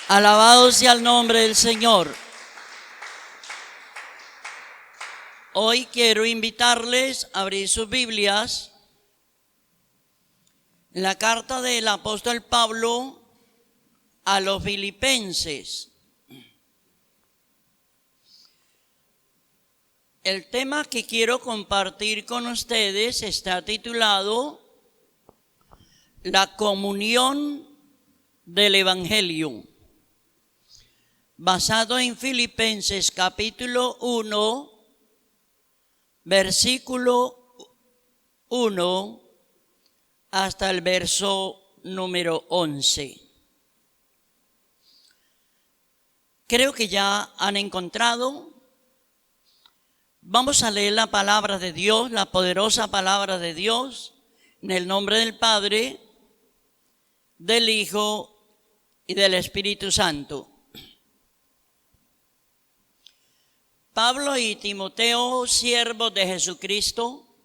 Alabado sea el nombre del Señor. Hoy quiero invitarles a abrir sus Biblias en la carta del apóstol Pablo a los Filipenses. El tema que quiero compartir con ustedes está titulado La comunión del Evangelio, basado en Filipenses capítulo 1, versículo 1 hasta el verso número 11. Creo que ya han encontrado. Vamos a leer la palabra de Dios, la poderosa palabra de Dios, en el nombre del Padre, del Hijo y del Espíritu Santo. Pablo y Timoteo, siervos de Jesucristo,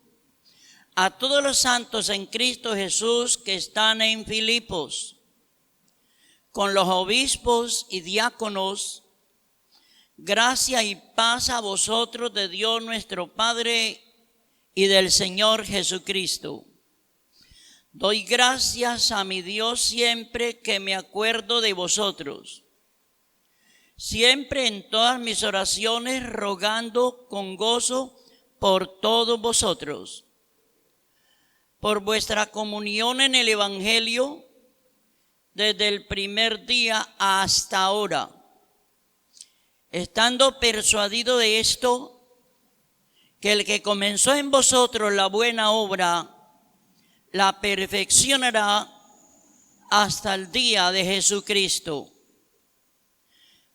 a todos los santos en Cristo Jesús que están en Filipos, con los obispos y diáconos, gracia y paz a vosotros de Dios nuestro Padre y del Señor Jesucristo. Doy gracias a mi Dios siempre que me acuerdo de vosotros, siempre en todas mis oraciones rogando con gozo por todos vosotros, por vuestra comunión en el Evangelio desde el primer día hasta ahora, estando persuadido de esto, que el que comenzó en vosotros la buena obra, la perfeccionará hasta el día de Jesucristo.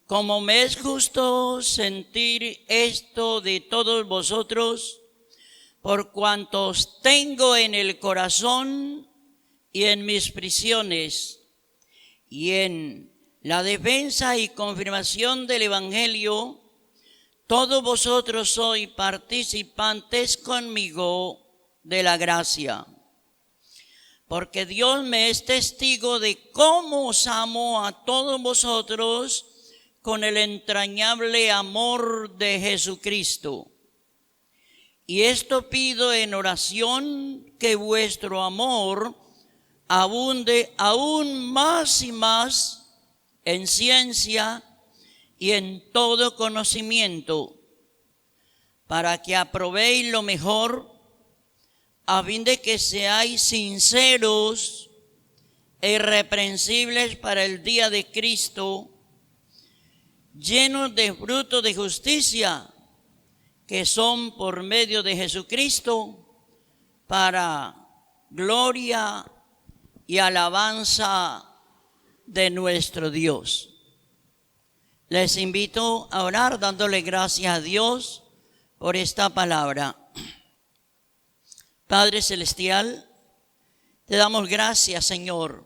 Como me es justo sentir esto de todos vosotros, por cuanto os tengo en el corazón y en mis prisiones, y en la defensa y confirmación del Evangelio, todos vosotros sois participantes conmigo de la gracia. Porque Dios me es testigo de cómo os amo a todos vosotros con el entrañable amor de Jesucristo. Y esto pido en oración, que vuestro amor abunde aún más y más en ciencia y en todo conocimiento, para que aprobéis lo mejor, a fin de que seáis sinceros e irreprensibles para el día de Cristo, llenos de frutos de justicia, que son por medio de Jesucristo, para gloria y alabanza de nuestro Dios. Les invito a orar dándole gracias a Dios por esta palabra. Padre Celestial, te damos gracias, Señor,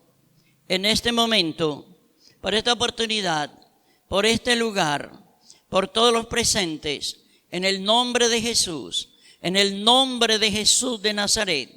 en este momento, por esta oportunidad, por este lugar, por todos los presentes, en el nombre de Jesús, en el nombre de Jesús de Nazaret.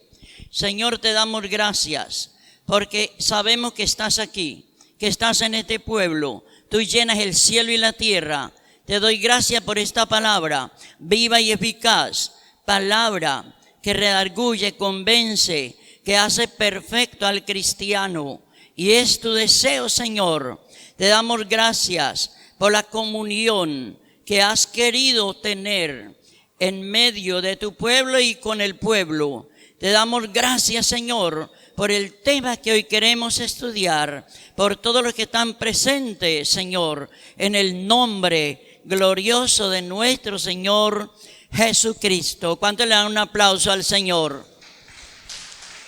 Señor, te damos gracias, porque sabemos que estás aquí, que estás en este pueblo. Tú llenas el cielo y la tierra. Te doy gracias por esta palabra, viva y eficaz, palabra que redarguye, convence, que hace perfecto al cristiano. Y es tu deseo, Señor. Te damos gracias por la comunión que has querido tener en medio de tu pueblo y con el pueblo. Te damos gracias, Señor, por el tema que hoy queremos estudiar, por todos los que están presentes, Señor, en el nombre glorioso de nuestro Señor Jesucristo. ¿Cuánto le dan un aplauso al Señor?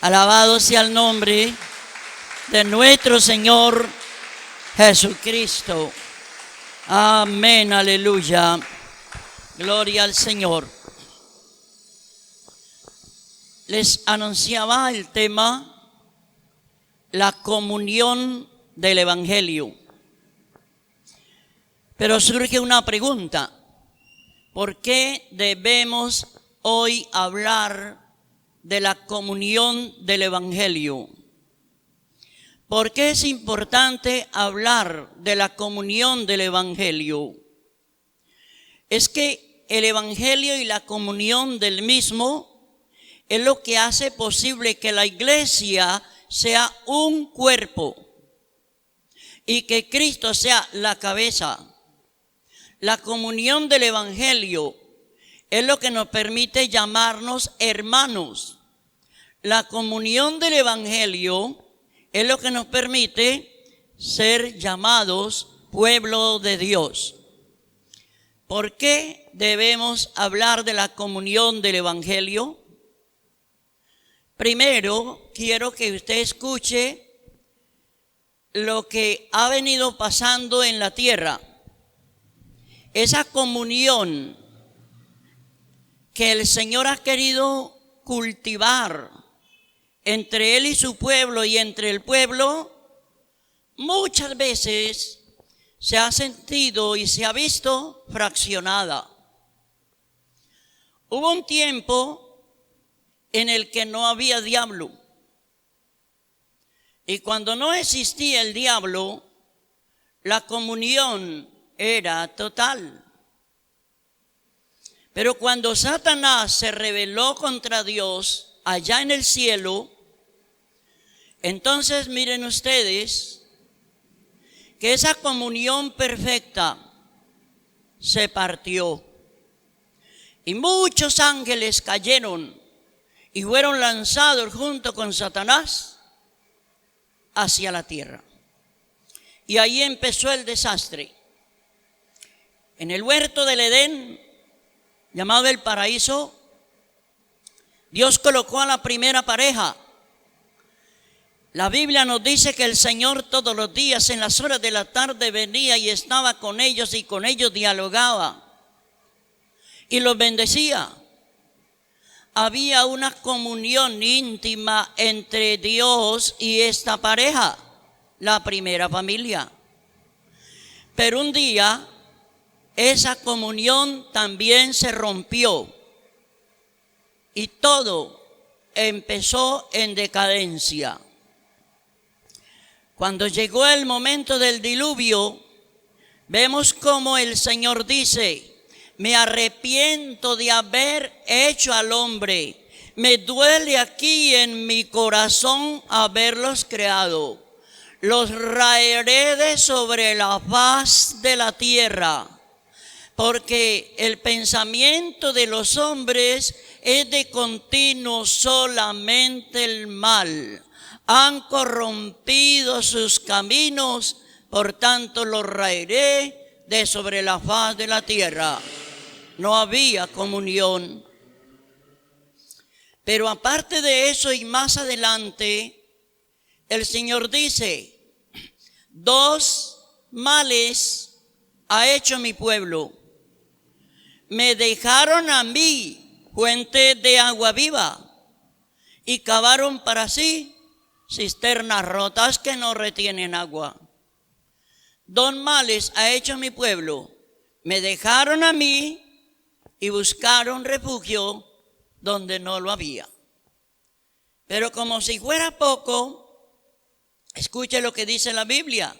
Alabado sea el nombre de nuestro Señor Jesucristo. Amén, aleluya. Gloria al Señor. Les anunciaba el tema, la comunión del Evangelio. Pero surge una pregunta. ¿Por qué debemos hoy hablar de la comunión del Evangelio? ¿Por qué es importante hablar de la comunión del Evangelio? Es que el Evangelio y la comunión del mismo es lo que hace posible que la iglesia sea un cuerpo y que Cristo sea la cabeza. La comunión del Evangelio es lo que nos permite llamarnos hermanos. La comunión del Evangelio es lo que nos permite ser llamados pueblo de Dios. ¿Por qué debemos hablar de la comunión del Evangelio? Primero, quiero que usted escuche lo que ha venido pasando en la tierra. Esa comunión que el Señor ha querido cultivar entre Él y su pueblo y entre el pueblo, muchas veces se ha sentido y se ha visto fraccionada. Hubo un tiempo en el que no había diablo. Y cuando no existía el diablo, la comunión era total. Pero cuando Satanás se rebeló contra Dios allá en el cielo, entonces miren ustedes que esa comunión perfecta se partió. Y muchos ángeles cayeron y fueron lanzados junto con Satanás hacia la tierra. Y ahí empezó el desastre. En el huerto del Edén, llamado el paraíso, Dios colocó a la primera pareja. La Biblia nos dice que el Señor todos los días en las horas de la tarde venía y estaba con ellos y con ellos dialogaba y los bendecía. Había una comunión íntima entre Dios y esta pareja, la primera familia. Pero un día esa comunión también se rompió y todo empezó en decadencia. Cuando llegó el momento del diluvio, vemos cómo el Señor dice: me arrepiento de haber hecho al hombre. Me duele aquí en mi corazón haberlos creado. Los raeré de sobre la faz de la tierra, porque el pensamiento de los hombres es de continuo solamente el mal. Han corrompido sus caminos, por tanto los raeré de sobre la faz de la tierra. No había comunión. Pero aparte de eso y más adelante, el Señor dice: dos males ha hecho mi pueblo. Me dejaron a mí fuente de agua viva y cavaron para sí cisternas rotas que no retienen agua. Dos males ha hecho mi pueblo. Me dejaron a mí y buscaron refugio donde no lo había. Pero como si fuera poco, escuche lo que dice la Biblia: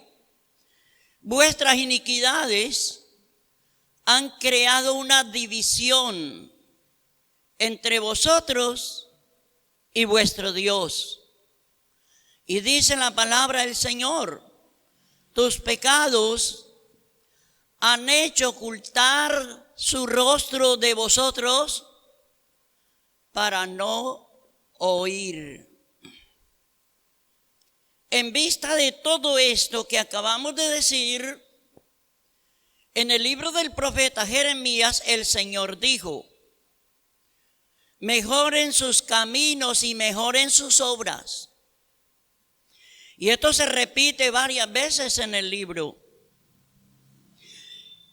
vuestras iniquidades han creado una división entre vosotros y vuestro Dios. Y dice la palabra del Señor: tus pecados han hecho ocultar su rostro de vosotros para no oír. En vista de todo esto que acabamos de decir, en el libro del profeta Jeremías el Señor dijo: mejoren sus caminos y mejoren sus obras. Y esto se repite varias veces en el libro.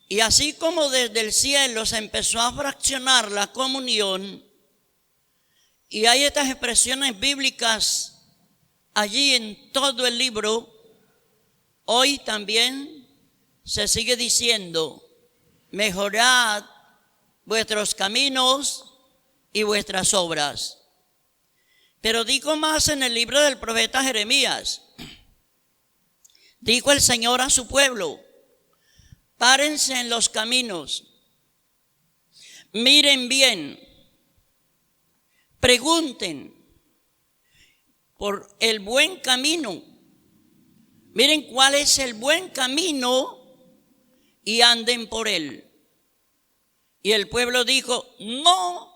Y así como desde el cielo se empezó a fraccionar la comunión, y hay estas expresiones bíblicas allí en todo el libro, hoy también se sigue diciendo: mejorad vuestros caminos y vuestras obras. Pero digo más en el libro del profeta Jeremías: Dijo el Señor a su pueblo: párense en los caminos, miren bien, pregunten por el buen camino, miren cuál es el buen camino y anden por él. Y el pueblo dijo: no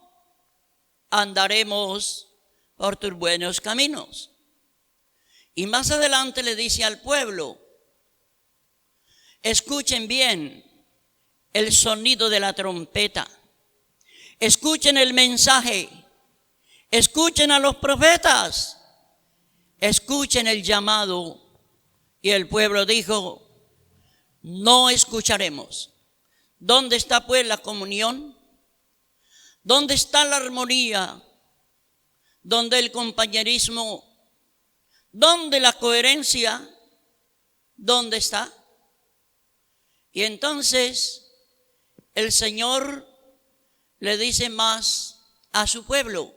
andaremos por tus buenos caminos. Y más adelante le dice al pueblo: escuchen bien el sonido de la trompeta, escuchen el mensaje, escuchen a los profetas, escuchen el llamado. Y el pueblo dijo: no escucharemos. ¿Dónde está pues la comunión? ¿Dónde está la armonía? ¿Dónde el compañerismo? ¿Dónde la coherencia? ¿Dónde está? Y entonces el Señor le dice más a su pueblo.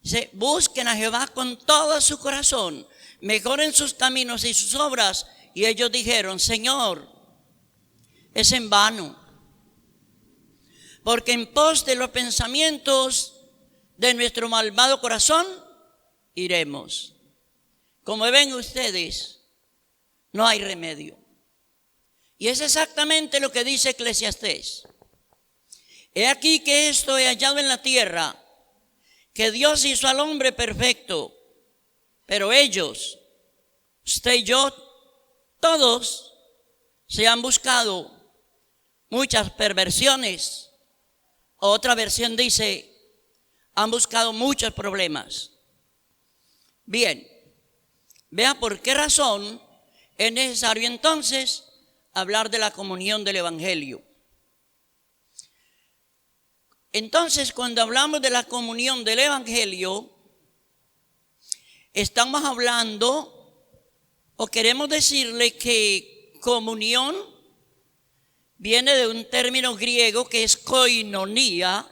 Dice: busquen a Jehová con todo su corazón, mejoren sus caminos y sus obras. Y ellos dijeron: Señor, es en vano, porque en pos de los pensamientos de nuestro malvado corazón iremos. Como ven ustedes, no hay remedio. Y es exactamente lo que dice Eclesiastés: he aquí que esto he hallado en la tierra, que Dios hizo al hombre perfecto, pero ellos, usted y yo, todos se han buscado muchas perversiones. Otra versión dice: han buscado muchos problemas. Bien, vea por qué razón es necesario entonces hablar de la comunión del Evangelio. Entonces, cuando hablamos de la comunión del Evangelio, estamos hablando, o queremos decirle que comunión viene de un término griego que es koinonía,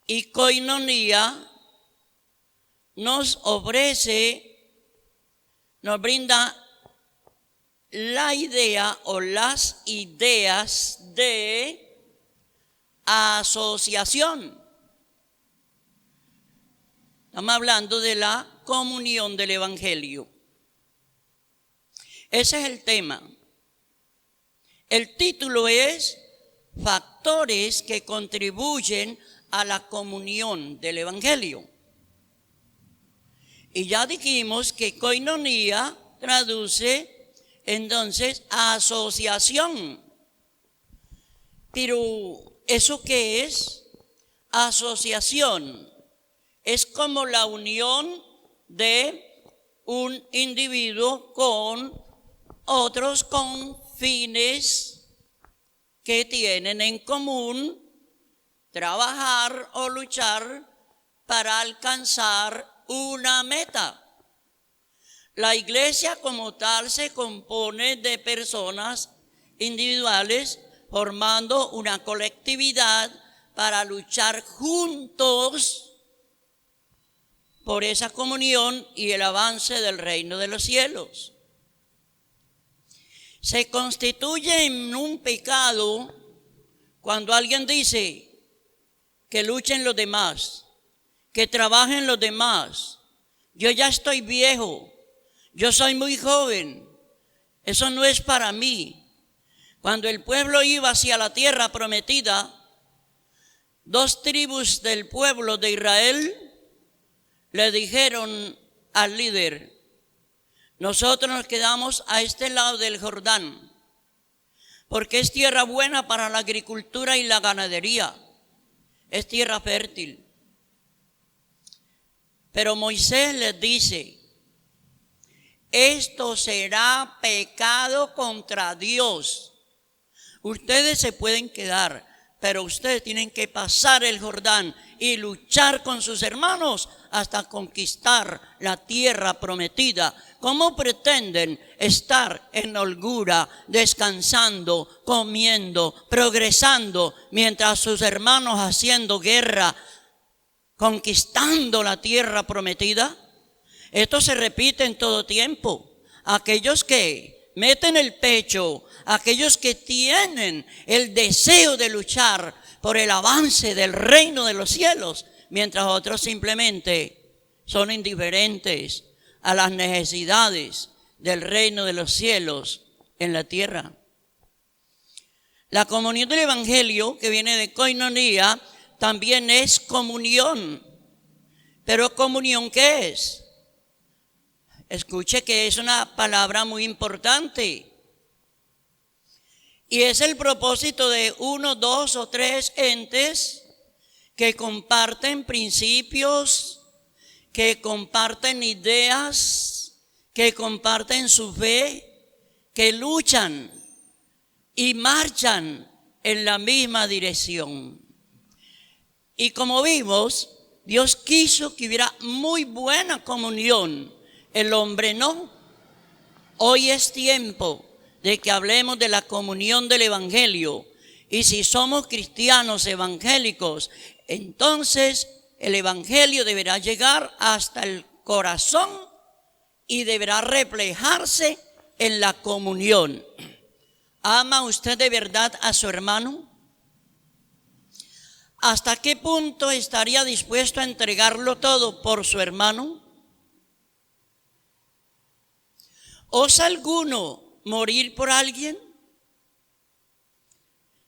y koinonía nos brinda la idea o las ideas de asociación. Estamos hablando de la comunión del Evangelio. Ese es el tema. El título es Factores que contribuyen a la comunión del Evangelio. Y ya dijimos que koinonía traduce entonces asociación. Pero ¿eso qué es? Asociación es como la unión de un individuo con otros con fines que tienen en común trabajar o luchar para alcanzar una meta. La iglesia como tal se compone de personas individuales formando una colectividad para luchar juntos por esa comunión y el avance del reino de los cielos. Se constituye en un pecado cuando alguien dice que luchen los demás, que trabajen los demás. Yo ya estoy viejo, yo soy muy joven, eso no es para mí. Cuando el pueblo iba hacia la tierra prometida, 2 tribus del pueblo de Israel le dijeron al líder: nosotros nos quedamos a este lado del Jordán, porque es tierra buena para la agricultura y la ganadería, es tierra fértil. Pero Moisés les dice: esto será pecado contra Dios. Ustedes se pueden quedar, pero ustedes tienen que pasar el Jordán y luchar con sus hermanos hasta conquistar la tierra prometida. ¿Cómo pretenden estar en holgura, descansando, comiendo, progresando, mientras sus hermanos haciendo guerra, conquistando la tierra prometida? Esto se repite en todo tiempo. Aquellos que meten el pecho, aquellos que tienen el deseo de luchar por el avance del reino de los cielos, mientras otros simplemente son indiferentes a las necesidades del reino de los cielos en la tierra. La comunión del Evangelio, que viene de koinonía, también es comunión. ¿Pero comunión qué es? Escuche que es una palabra muy importante. Y es el propósito de 1, 2 o 3 entes que comparten principios, que comparten ideas, que comparten su fe, que luchan y marchan en la misma dirección. Y como vimos, Dios quiso que hubiera muy buena comunión. El hombre no. Hoy es tiempo de que hablemos de la comunión del Evangelio. Y si somos cristianos evangélicos, entonces el Evangelio deberá llegar hasta el corazón y deberá reflejarse en la comunión. ¿Ama usted de verdad a su hermano? ¿Hasta qué punto estaría dispuesto a entregarlo todo por su hermano? ¿Osa alguno morir por alguien?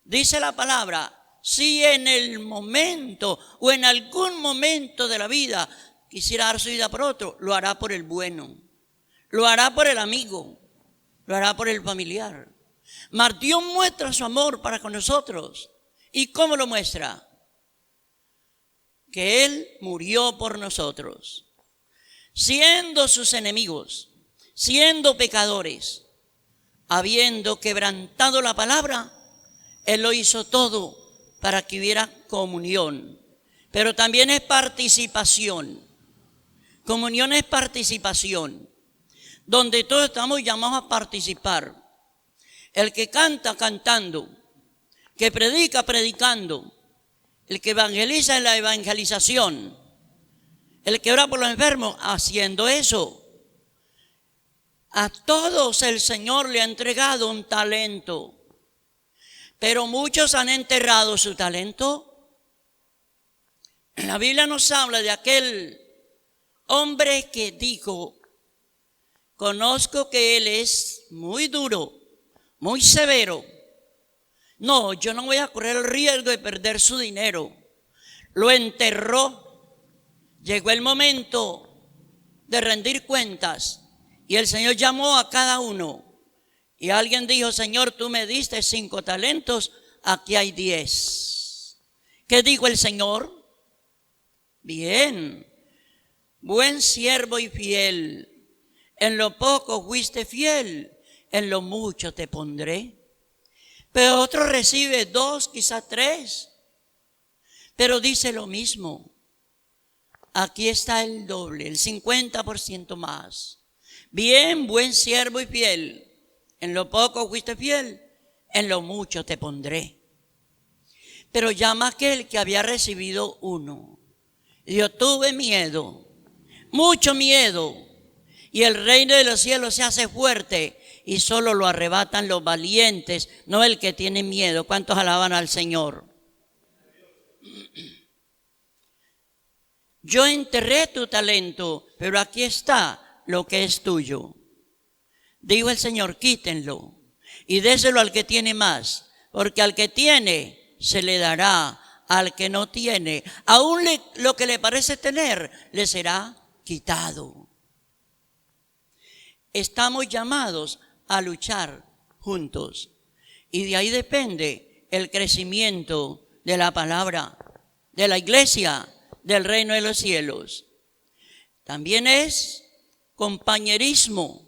Dice la palabra, si en el momento o en algún momento de la vida quisiera dar su vida por otro, lo hará por el bueno, lo hará por el amigo, lo hará por el familiar. Mas Dios muestra su amor para con nosotros. ¿Y cómo lo muestra? Que Él murió por nosotros, siendo sus enemigos, siendo pecadores, habiendo quebrantado la palabra, Él lo hizo todo para que hubiera comunión. Pero también es participación. Comunión es participación, donde todos estamos llamados a participar. El que canta cantando, que predica predicando, el que evangeliza en la evangelización, el que ora por los enfermos, haciendo eso. A todos el Señor le ha entregado un talento, pero muchos han enterrado su talento. La Biblia nos habla de aquel hombre que dijo, conozco que él es muy duro, muy severo. No, yo no voy a correr el riesgo de perder su dinero. Lo enterró. Llegó el momento de rendir cuentas y el Señor llamó a cada uno. Y alguien dijo, Señor, tú me diste 5 talentos, aquí hay 10. ¿Qué dijo el Señor? Bien, buen siervo y fiel. En lo poco fuiste fiel, en lo mucho te pondré. Pero otro recibe 2, quizás 3. Pero dice lo mismo. Aquí está el doble, el 50% más. Bien, buen siervo y fiel. En lo poco fuiste fiel, en lo mucho te pondré. Pero llama aquel que había recibido 1. Y yo tuve miedo, mucho miedo. Y el reino de los cielos se hace fuerte y solo lo arrebatan los valientes, no el que tiene miedo. ¿Cuántos alaban al Señor? Yo enterré tu talento, pero aquí está lo que es tuyo. Dijo el Señor, quítenlo y déselo al que tiene más, porque al que tiene se le dará, al que no tiene, aún lo que le parece tener, le será quitado. Estamos llamados a luchar juntos y de ahí depende el crecimiento de la palabra, de la iglesia, del reino de los cielos. También es compañerismo.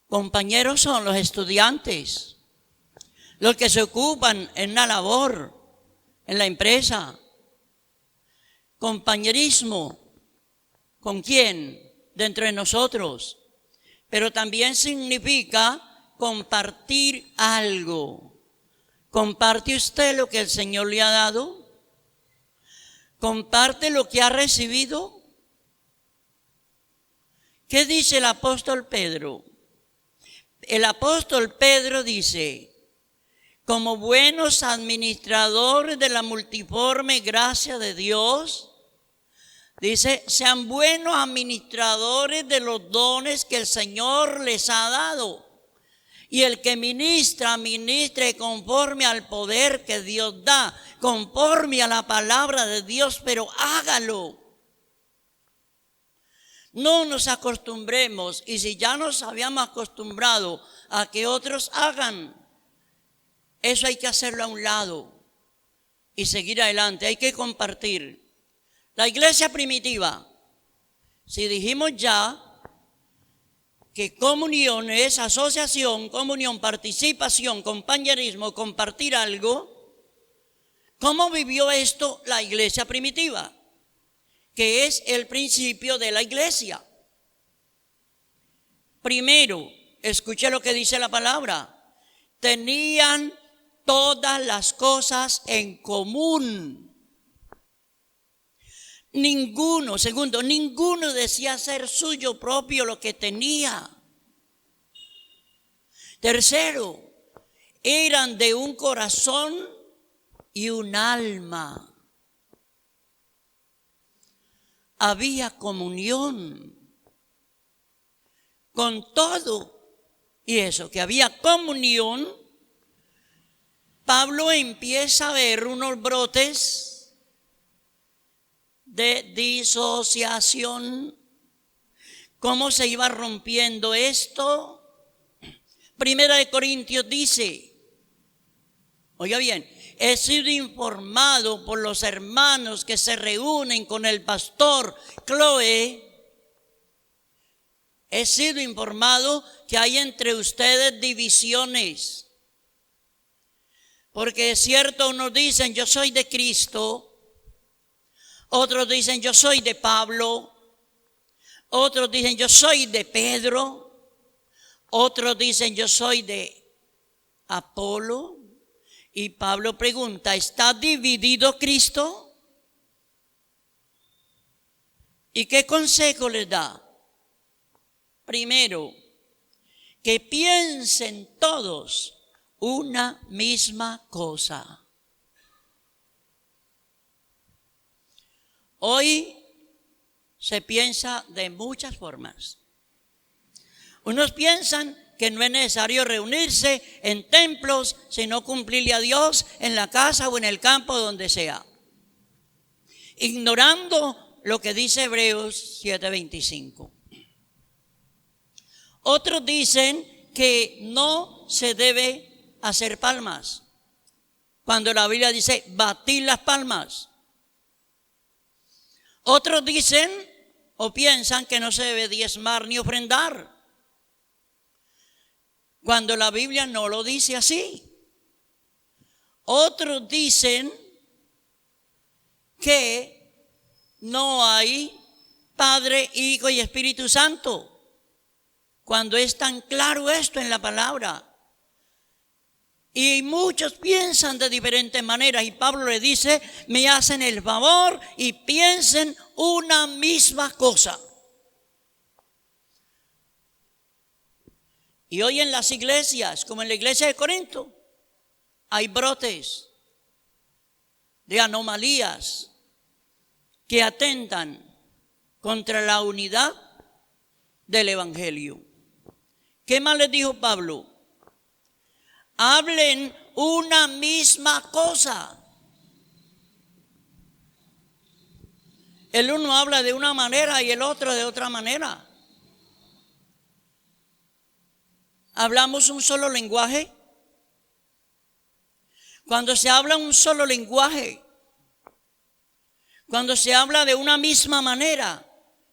Compañeros son los estudiantes, los que se ocupan en la labor, en la empresa. Compañerismo, ¿con quién? Dentro de nosotros. Pero también significa compartir algo. ¿Comparte usted lo que el Señor le ha dado? ¿Comparte lo que ha recibido? ¿Qué dice el apóstol Pedro? El apóstol Pedro dice, como buenos administradores de la multiforme gracia de Dios, dice, sean buenos administradores de los dones que el Señor les ha dado. Y el que ministre conforme al poder que Dios da, conforme a la palabra de Dios, pero hágalo. No nos acostumbremos, y si ya nos habíamos acostumbrado a que otros hagan, eso hay que hacerlo a un lado y seguir adelante, hay que compartir. La iglesia primitiva, si dijimos ya que comunión es asociación, comunión, participación, compañerismo, compartir algo, ¿cómo vivió esto la iglesia primitiva? Que es el principio de la iglesia. Primero, escuche lo que dice la palabra, tenían todas las cosas en común. Segundo, ninguno decía ser suyo propio lo que tenía. Tercero, eran de un corazón y un alma. Había comunión con todo. Y eso, que había comunión, Pablo empieza a ver unos brotes de disociación, cómo se iba rompiendo esto. Primera de Corintios dice, oiga bien, he sido informado por los hermanos que se reúnen con el pastor Chloe, he sido informado que hay entre ustedes divisiones, porque es cierto, unos dicen yo soy de Cristo, otros dicen yo soy de Pablo, otros dicen yo soy de Pedro, otros dicen yo soy de Apolo. Y Pablo pregunta, ¿está dividido Cristo? ¿Y qué consejo les da? Primero, que piensen todos una misma cosa. Hoy se piensa de muchas formas. Unos piensan que no es necesario reunirse en templos, sino cumplirle a Dios en la casa o en el campo, donde sea, ignorando lo que dice Hebreos 7:25. Otros dicen que no se debe hacer palmas, cuando la Biblia dice batir las palmas. Otros dicen o piensan que no se debe diezmar ni ofrendar, cuando la Biblia no lo dice así. Otros dicen que no hay Padre, Hijo y Espíritu Santo, cuando es tan claro esto en la palabra. Y muchos piensan de diferentes maneras, y Pablo le dice, me hacen el favor y piensen una misma cosa. Y hoy en las iglesias, como en la iglesia de Corinto, hay brotes de anomalías que atentan contra la unidad del evangelio. ¿Qué más les dijo Pablo? Hablen una misma cosa. El uno habla de una manera y el otro de otra manera. ¿Hablamos un solo lenguaje? Cuando se habla un solo lenguaje, cuando se habla de una misma manera,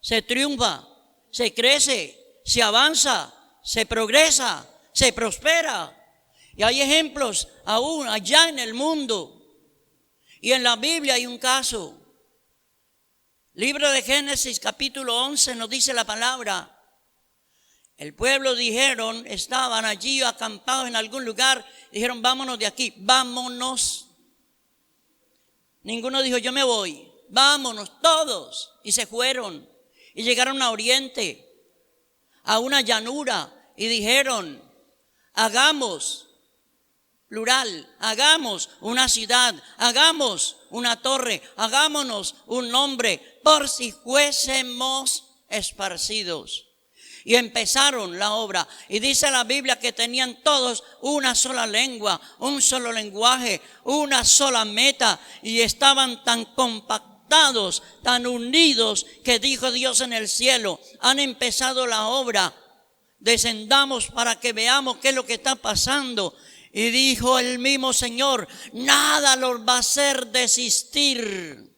se triunfa, se crece, se avanza, se progresa, se prospera. Y hay ejemplos aún allá en el mundo. Y en la Biblia hay un caso. Libro de Génesis capítulo 11 nos dice la palabra. El pueblo dijeron, estaban allí acampados en algún lugar, dijeron vámonos de aquí, vámonos. Ninguno dijo yo me voy, vámonos todos. Y se fueron y llegaron a Oriente. a una llanura y dijeron, hagamos, plural, hagamos una ciudad, hagamos una torre, hagámonos un nombre, por si fuésemos esparcidos. Y empezaron la obra. Y dice la Biblia que tenían todos una sola lengua, un solo lenguaje, una sola meta. Y estaban tan compactados, tan unidos, que dijo Dios en el cielo, han empezado la obra. Descendamos para que veamos qué es lo que está pasando. Y dijo el mismo Señor, nada los va a hacer desistir.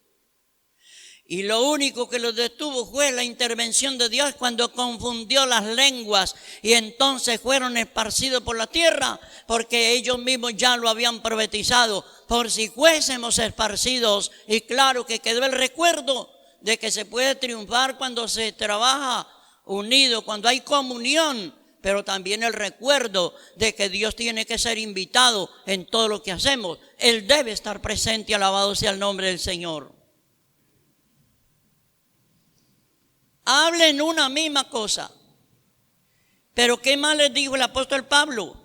Y lo único que los detuvo fue la intervención de Dios cuando confundió las lenguas. Y entonces fueron esparcidos por la tierra, porque ellos mismos ya lo habían profetizado. Por si fuésemos esparcidos. Y claro que quedó el recuerdo de que se puede triunfar cuando se trabaja unido, cuando hay comunión. Pero también el recuerdo de que Dios tiene que ser invitado en todo lo que hacemos. Él debe estar presente, alabado sea el nombre del Señor. Hablen una misma cosa. Pero ¿qué más les dijo el apóstol Pablo?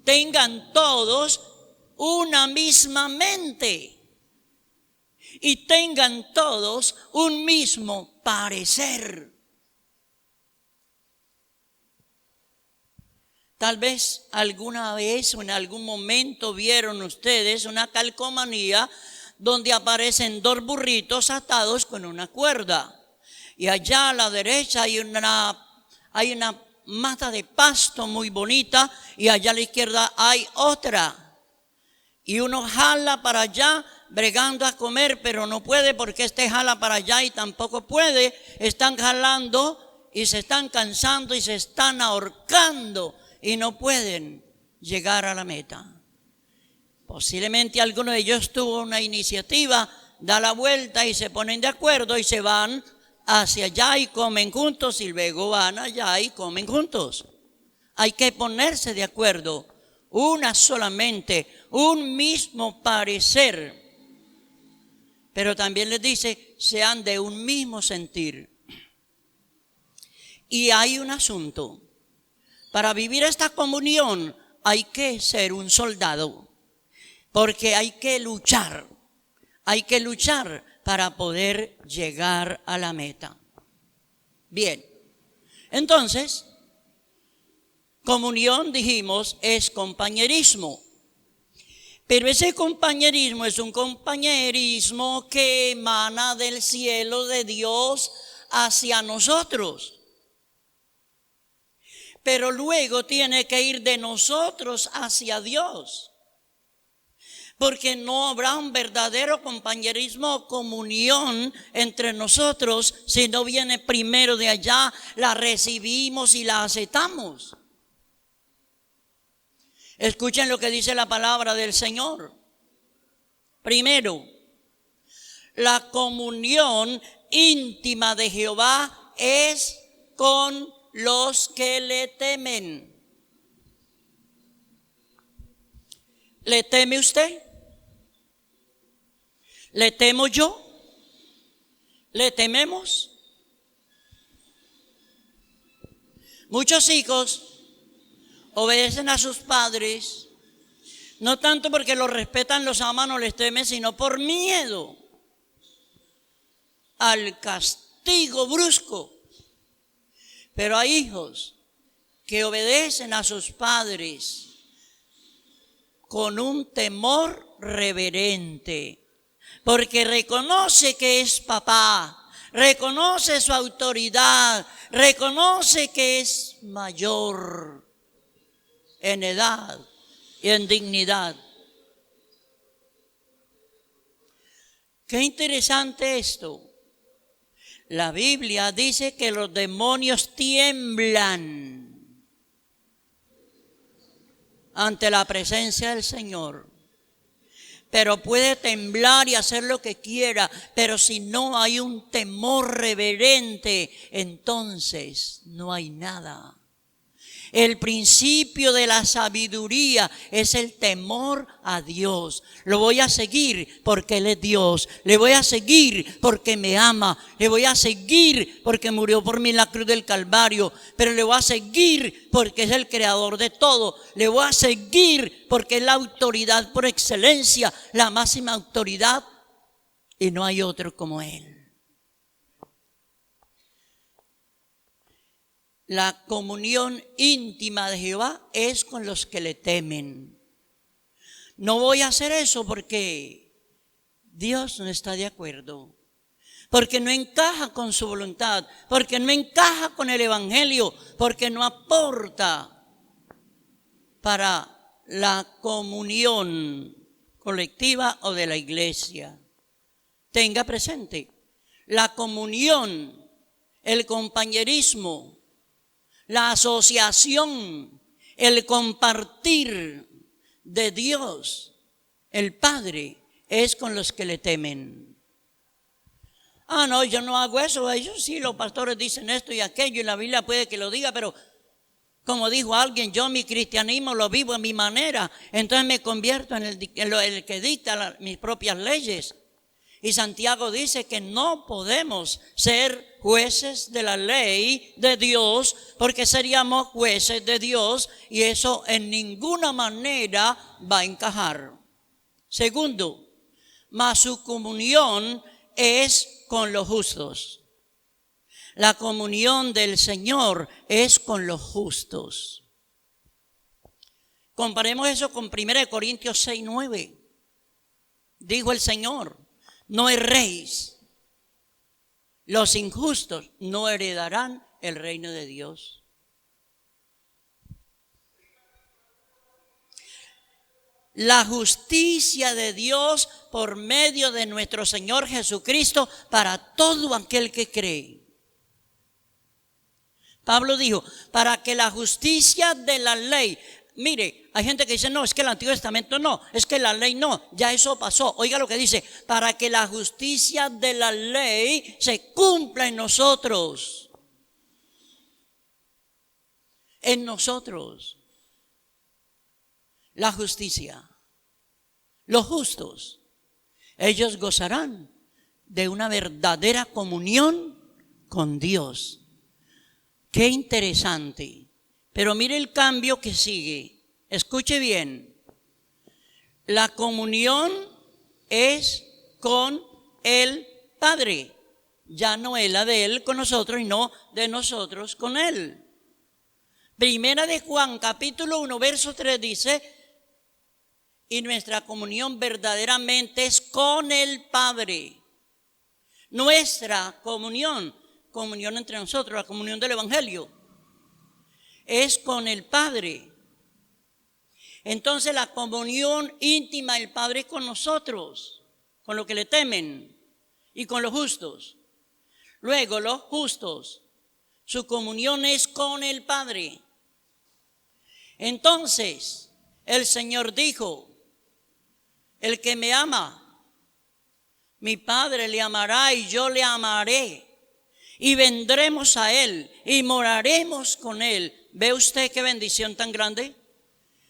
Tengan todos una misma mente y tengan todos un mismo parecer. Tal vez alguna vez o en algún momento vieron ustedes una calcomanía donde aparecen dos burritos atados con una cuerda. Y allá a la derecha hay una mata de pasto muy bonita y allá a la izquierda hay otra. Y uno jala para allá bregando a comer, pero no puede porque este jala para allá y tampoco puede. Están jalando y se están cansando y se están ahorcando y no pueden llegar a la meta. Posiblemente alguno de ellos tuvo una iniciativa, da la vuelta y se ponen de acuerdo y se van hacia allá y comen juntos y luego van allá y comen juntos. Hay que ponerse de acuerdo, una solamente, un mismo parecer. Pero también les dice, sean de un mismo sentir. Y hay un asunto, para vivir esta comunión hay que ser un soldado. Porque hay que luchar para poder llegar a la meta. Bien, entonces, comunión, dijimos, es compañerismo. Pero ese compañerismo es un compañerismo que emana del cielo de Dios hacia nosotros. Pero luego tiene que ir de nosotros hacia Dios. Porque no habrá un verdadero compañerismo o comunión entre nosotros si no viene primero de allá, la recibimos y la aceptamos. Escuchen lo que dice la palabra del Señor. Primero, la comunión íntima de Jehová es con los que le temen. ¿Le teme usted? ¿Le temo yo? ¿Le tememos? Muchos hijos obedecen a sus padres, no tanto porque los respetan, los aman o les temen, sino por miedo al castigo brusco. Pero hay hijos que obedecen a sus padres con un temor reverente, porque reconoce que es papá, reconoce su autoridad, reconoce que es mayor en edad y en dignidad. Qué interesante esto. La Biblia dice que los demonios tiemblan ante la presencia del Señor. Pero puede temblar y hacer lo que quiera, pero si no hay un temor reverente, entonces no hay nada. El principio de la sabiduría es el temor a Dios. Lo voy a seguir porque Él es Dios. Le voy a seguir porque me ama. Le voy a seguir porque murió por mí en la cruz del Calvario. Pero le voy a seguir porque es el creador de todo. Le voy a seguir porque es la autoridad por excelencia, la máxima autoridad. Y no hay otro como Él. La comunión íntima de Jehová es con los que le temen. No voy a hacer eso porque Dios no está de acuerdo, porque no encaja con su voluntad, porque no encaja con el evangelio, porque no aporta para la comunión colectiva o de la iglesia. Tenga presente, la comunión, el compañerismo, la asociación, el compartir de Dios, el Padre, es con los que le temen. Ah, no, yo no hago eso. Ellos sí, los pastores dicen esto y aquello y la Biblia puede que lo diga, pero como dijo alguien, yo mi cristianismo lo vivo a mi manera, entonces me convierto en el que dicta mis propias leyes. Y Santiago dice que no podemos ser jueces de la ley de Dios, porque seríamos jueces de Dios y eso en ninguna manera va a encajar. Segundo, mas su comunión es con los justos. La comunión del Señor es con los justos. Comparemos eso con 1 Corintios 6:9. Dijo el Señor: no erréis, los injustos no heredarán el reino de Dios. La justicia de Dios por medio de nuestro Señor Jesucristo para todo aquel que cree. Pablo dijo, para que la justicia de la ley, mire, hay gente que dice, no, es que el Antiguo Testamento no, es que la ley no, ya eso pasó. Oiga lo que dice, para que la justicia de la ley se cumpla en nosotros. En nosotros. La justicia. Los justos, ellos gozarán de una verdadera comunión con Dios. Qué interesante. Pero mire el cambio que sigue. Escuche bien. La comunión es con el Padre. Ya no es la de Él con nosotros y no de nosotros con Él. Primera de Juan, capítulo 1, verso 3 dice, y nuestra comunión verdaderamente es con el Padre. Nuestra comunión entre nosotros, la comunión del Evangelio, es con el Padre. Entonces la comunión íntima del Padre es con nosotros, con los que le temen y con los justos. Luego los justos, su comunión es con el Padre. Entonces el Señor dijo, el que me ama, mi Padre le amará y yo le amaré. Y vendremos a Él y moraremos con Él. ¿Ve usted qué bendición tan grande?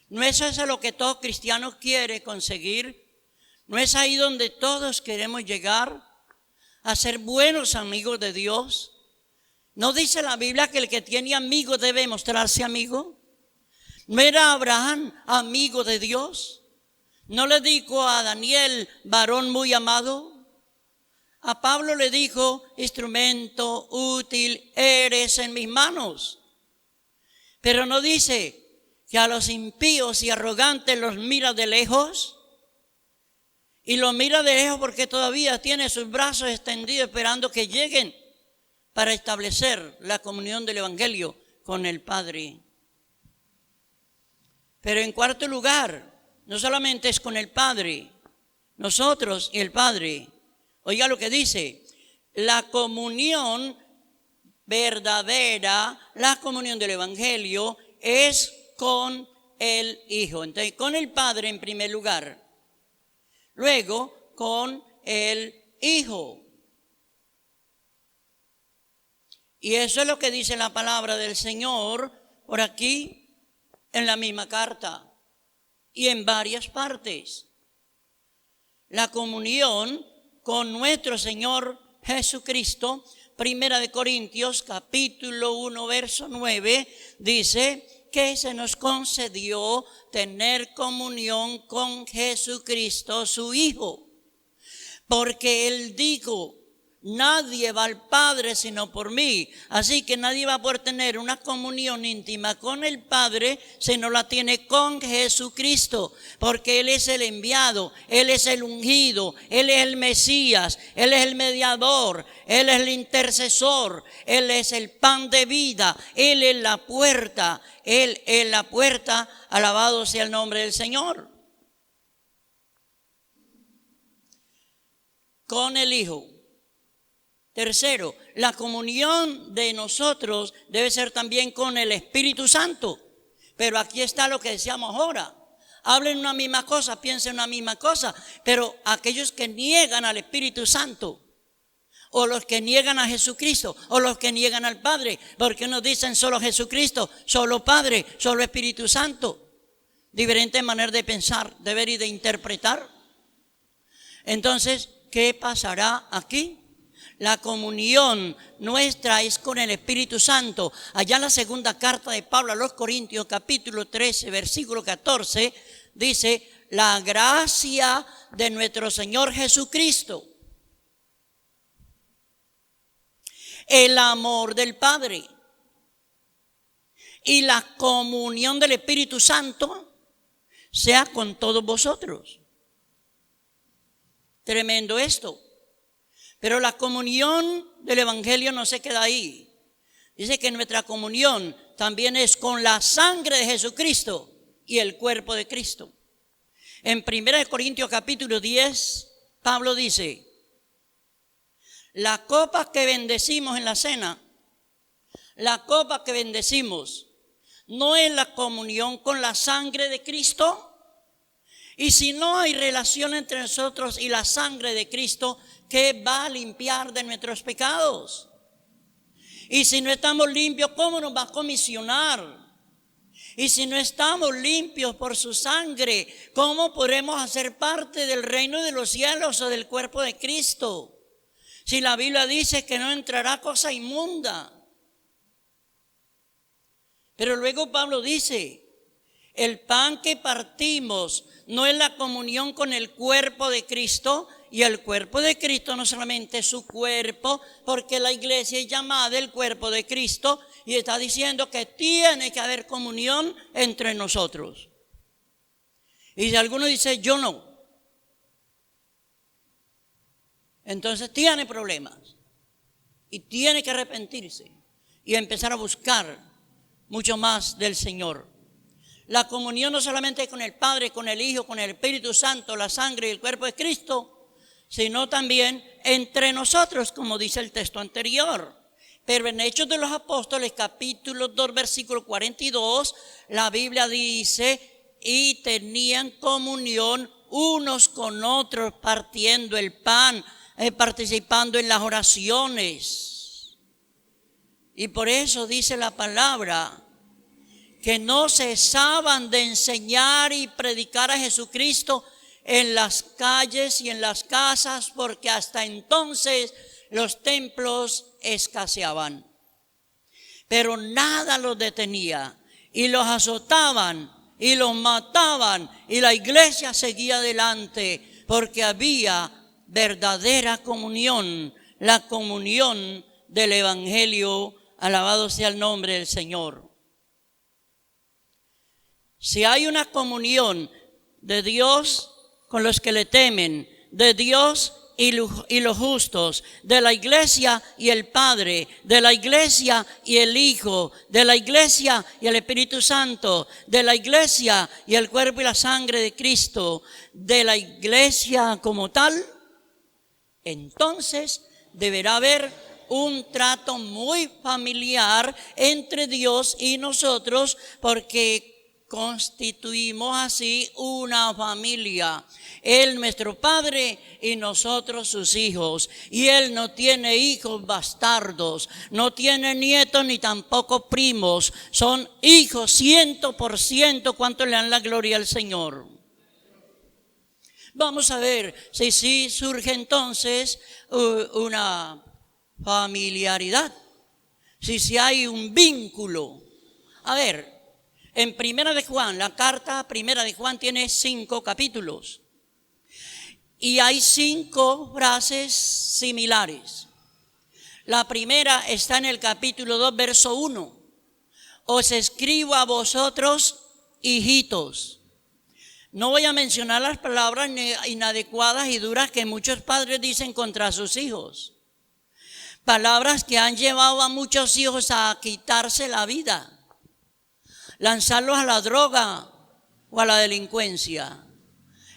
¿No es eso lo que todo cristiano quiere conseguir? ¿No es ahí donde todos queremos llegar? A ser buenos amigos de Dios. ¿No dice la Biblia que el que tiene amigos debe mostrarse amigo? ¿No era Abraham amigo de Dios? ¿No le dijo a Daniel, varón muy amado? A Pablo le dijo, instrumento útil eres en mis manos. Pero no dice que a los impíos y arrogantes los mira de lejos. Y los mira de lejos porque todavía tiene sus brazos extendidos esperando que lleguen para establecer la comunión del Evangelio con el Padre. Pero en cuarto lugar, no solamente es con el Padre, nosotros y el Padre. Oiga lo que dice, la comunión verdadera, la comunión del Evangelio es con el Hijo. Entonces, con el Padre en primer lugar. Luego, con el Hijo. Y eso es lo que dice la palabra del Señor por aquí en la misma carta y en varias partes. La comunión con nuestro Señor Jesucristo, Primera de Corintios capítulo 1 verso 9, dice que se nos concedió tener comunión con Jesucristo su Hijo, porque Él dijo: nadie va al Padre sino por mí. Así que nadie va a poder tener una comunión íntima con el Padre si no la tiene con Jesucristo, porque Él es el enviado, Él es el ungido, Él es el Mesías, Él es el mediador, Él es el intercesor, Él es el pan de vida, Él es la puerta, Él es la puerta. Alabado sea el nombre del Señor. Con el Hijo. Tercero, la comunión de nosotros debe ser también con el Espíritu Santo. Pero aquí está lo que decíamos ahora. Hablen una misma cosa, piensen una misma cosa. Pero aquellos que niegan al Espíritu Santo, o los que niegan a Jesucristo, o los que niegan al Padre, porque unos dicen solo Jesucristo, solo Padre, solo Espíritu Santo. Diferentes maneras de pensar, de ver y de interpretar. Entonces, ¿qué pasará aquí? La comunión nuestra es con el Espíritu Santo. Allá en la segunda carta de Pablo a los Corintios, capítulo 13, versículo 14, dice: la gracia de nuestro Señor Jesucristo, el amor del Padre y la comunión del Espíritu Santo sea con todos vosotros. Tremendo esto. Pero la comunión del Evangelio no se queda ahí. Dice que nuestra comunión también es con la sangre de Jesucristo y el cuerpo de Cristo. En 1 Corintios capítulo 10, Pablo dice: la copa que bendecimos en la cena, la copa que bendecimos, ¿no es la comunión con la sangre de Cristo? Y si no hay relación entre nosotros y la sangre de Cristo, ¿qué va a limpiar de nuestros pecados? Y si no estamos limpios, ¿cómo nos va a comisionar? Y si no estamos limpios por su sangre, ¿cómo podremos hacer parte del reino de los cielos o del cuerpo de Cristo? Si la Biblia dice que no entrará cosa inmunda. Pero luego Pablo dice: el pan que partimos no es la comunión con el cuerpo de Cristo. Y el cuerpo de Cristo no solamente su cuerpo, porque la iglesia es llamada el cuerpo de Cristo, y está diciendo que tiene que haber comunión entre nosotros. Y si alguno dice yo no, entonces tiene problemas y tiene que arrepentirse y empezar a buscar mucho más del Señor. La comunión no solamente con el Padre, con el Hijo, con el Espíritu Santo, la sangre y el cuerpo de Cristo, sino también entre nosotros, como dice el texto anterior. Pero en Hechos de los Apóstoles, capítulo 2, versículo 42, la Biblia dice: y tenían comunión unos con otros, partiendo el pan, participando en las oraciones. Y por eso dice la palabra que no cesaban de enseñar y predicar a Jesucristo en las calles y en las casas, porque hasta entonces los templos escaseaban. Pero nada los detenía, y los azotaban y los mataban, y la iglesia seguía adelante, porque había verdadera comunión, la comunión del Evangelio. Alabado sea el nombre del Señor. Si hay una comunión de Dios con los que le temen, de Dios y los justos, de la iglesia y el Padre, de la iglesia y el Hijo, de la iglesia y el Espíritu Santo, de la iglesia y el cuerpo y la sangre de Cristo, de la iglesia como tal, entonces deberá haber un trato muy familiar entre Dios y nosotros, porque constituimos así una familia. Él nuestro padre y nosotros sus hijos. Y Él no tiene hijos bastardos, no tiene nietos ni tampoco primos. Son hijos 100%. ¿Cuánto le dan la gloria al Señor? Vamos a ver si surge entonces una familiaridad, si hay un vínculo. A ver, en Primera de Juan, la carta Primera de Juan tiene 5 capítulos y hay 5 frases similares. La primera está en el capítulo 2, verso 1. Os escribo a vosotros, hijitos. No voy a mencionar las palabras inadecuadas y duras que muchos padres dicen contra sus hijos. Palabras que han llevado a muchos hijos a quitarse la vida, lanzarlos a la droga o a la delincuencia.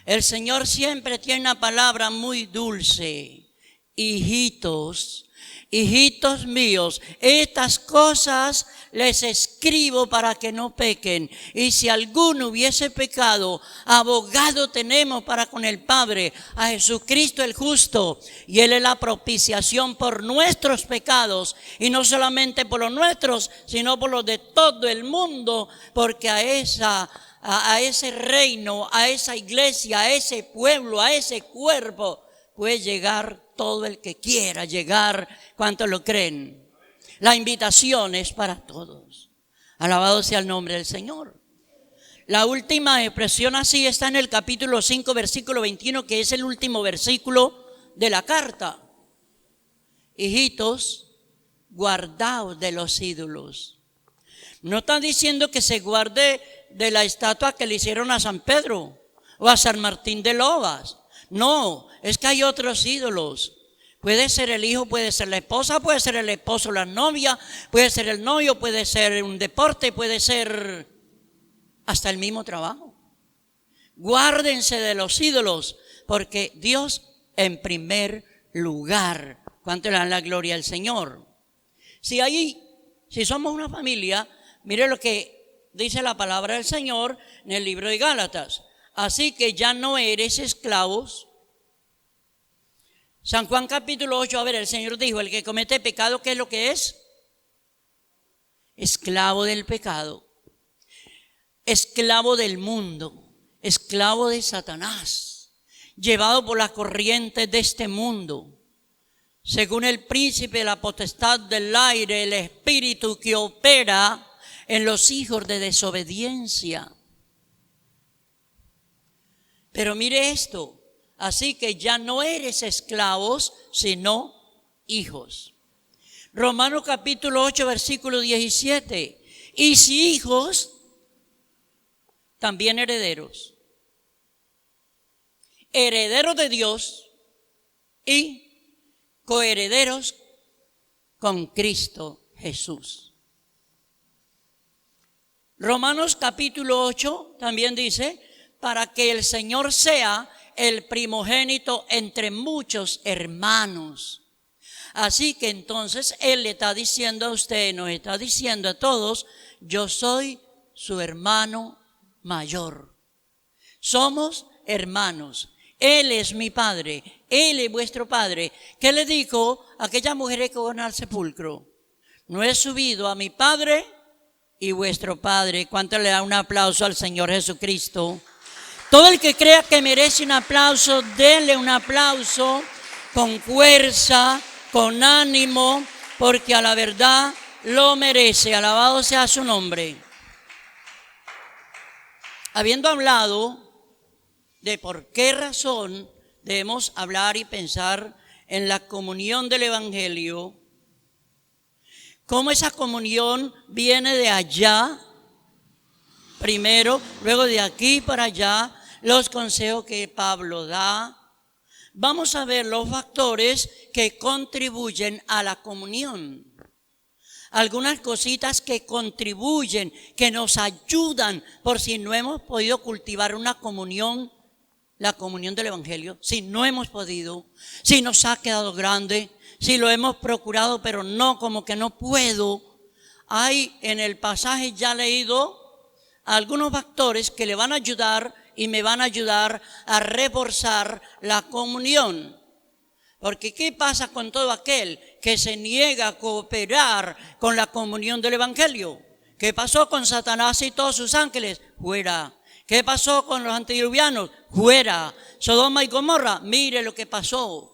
El Señor siempre tiene una palabra muy dulce. Hijitos, hijitos míos, estas cosas les escribo para que no pequen. Y si alguno hubiese pecado, abogado tenemos para con el Padre, a Jesucristo el justo. Y Él es la propiciación por nuestros pecados. Y no solamente por los nuestros, sino por los de todo el mundo. Porque a ese reino, a esa iglesia, a ese pueblo, a ese cuerpo, puede llegar todo el que quiera llegar. ¿Cuántos lo creen? La invitación es para todos. Alabado sea el nombre del Señor. La última expresión así está en el capítulo 5, versículo 21, que es el último versículo de la carta. Hijitos, guardaos de los ídolos. No está diciendo que se guarde de la estatua que le hicieron a San Pedro o a San Martín de Lobas. No, es que hay otros ídolos. Puede ser el hijo, puede ser la esposa, puede ser el esposo, la novia, puede ser el novio, puede ser un deporte, puede ser hasta el mismo trabajo. Guárdense de los ídolos, porque Dios en primer lugar. ¿Cuánto le dan la gloria al Señor? Si somos una familia, mire lo que dice la palabra del Señor en el libro de Gálatas. Así que ya no eres esclavos. San Juan capítulo 8, a ver, el Señor dijo, el que comete pecado, ¿qué es lo que es? Esclavo del pecado, esclavo del mundo, esclavo de Satanás, llevado por las corrientes de este mundo, según el príncipe de la potestad del aire, el espíritu que opera en los hijos de desobediencia. Pero mire esto. Así que ya no eres esclavos, sino hijos. Romanos capítulo 8, versículo 17. Y si hijos, también herederos. Herederos de Dios y coherederos con Cristo Jesús. Romanos capítulo 8 también dice, para que el Señor sea el primogénito entre muchos hermanos. Así que entonces Él le está diciendo a usted, nos está diciendo a todos, yo soy su hermano mayor. Somos hermanos. Él es mi padre, Él es vuestro padre. ¿Qué le dijo a aquella mujer que van al sepulcro? No he subido a mi padre y vuestro padre. ¿Cuánto le da un aplauso al Señor Jesucristo? Todo el que crea que merece un aplauso, denle un aplauso con fuerza, con ánimo, porque a la verdad lo merece. Alabado sea su nombre. Habiendo hablado de por qué razón debemos hablar y pensar en la comunión del Evangelio, cómo esa comunión viene de allá primero, luego de aquí para allá, los consejos que Pablo da. Vamos a ver los factores que contribuyen a la comunión. Algunas cositas que contribuyen, que nos ayudan, por si no hemos podido cultivar una comunión, la comunión del Evangelio, si no hemos podido, si nos ha quedado grande, si lo hemos procurado, pero no, como que no puedo. Hay en el pasaje ya leído, algunos factores que le van a ayudar y me van a ayudar a reforzar la comunión. Porque ¿qué pasa con todo aquel que se niega a cooperar con la comunión del Evangelio? ¿Qué pasó con Satanás y todos sus ángeles? Fuera. ¿Qué pasó con los antediluvianos? Fuera. Sodoma y Gomorra, mire lo que pasó.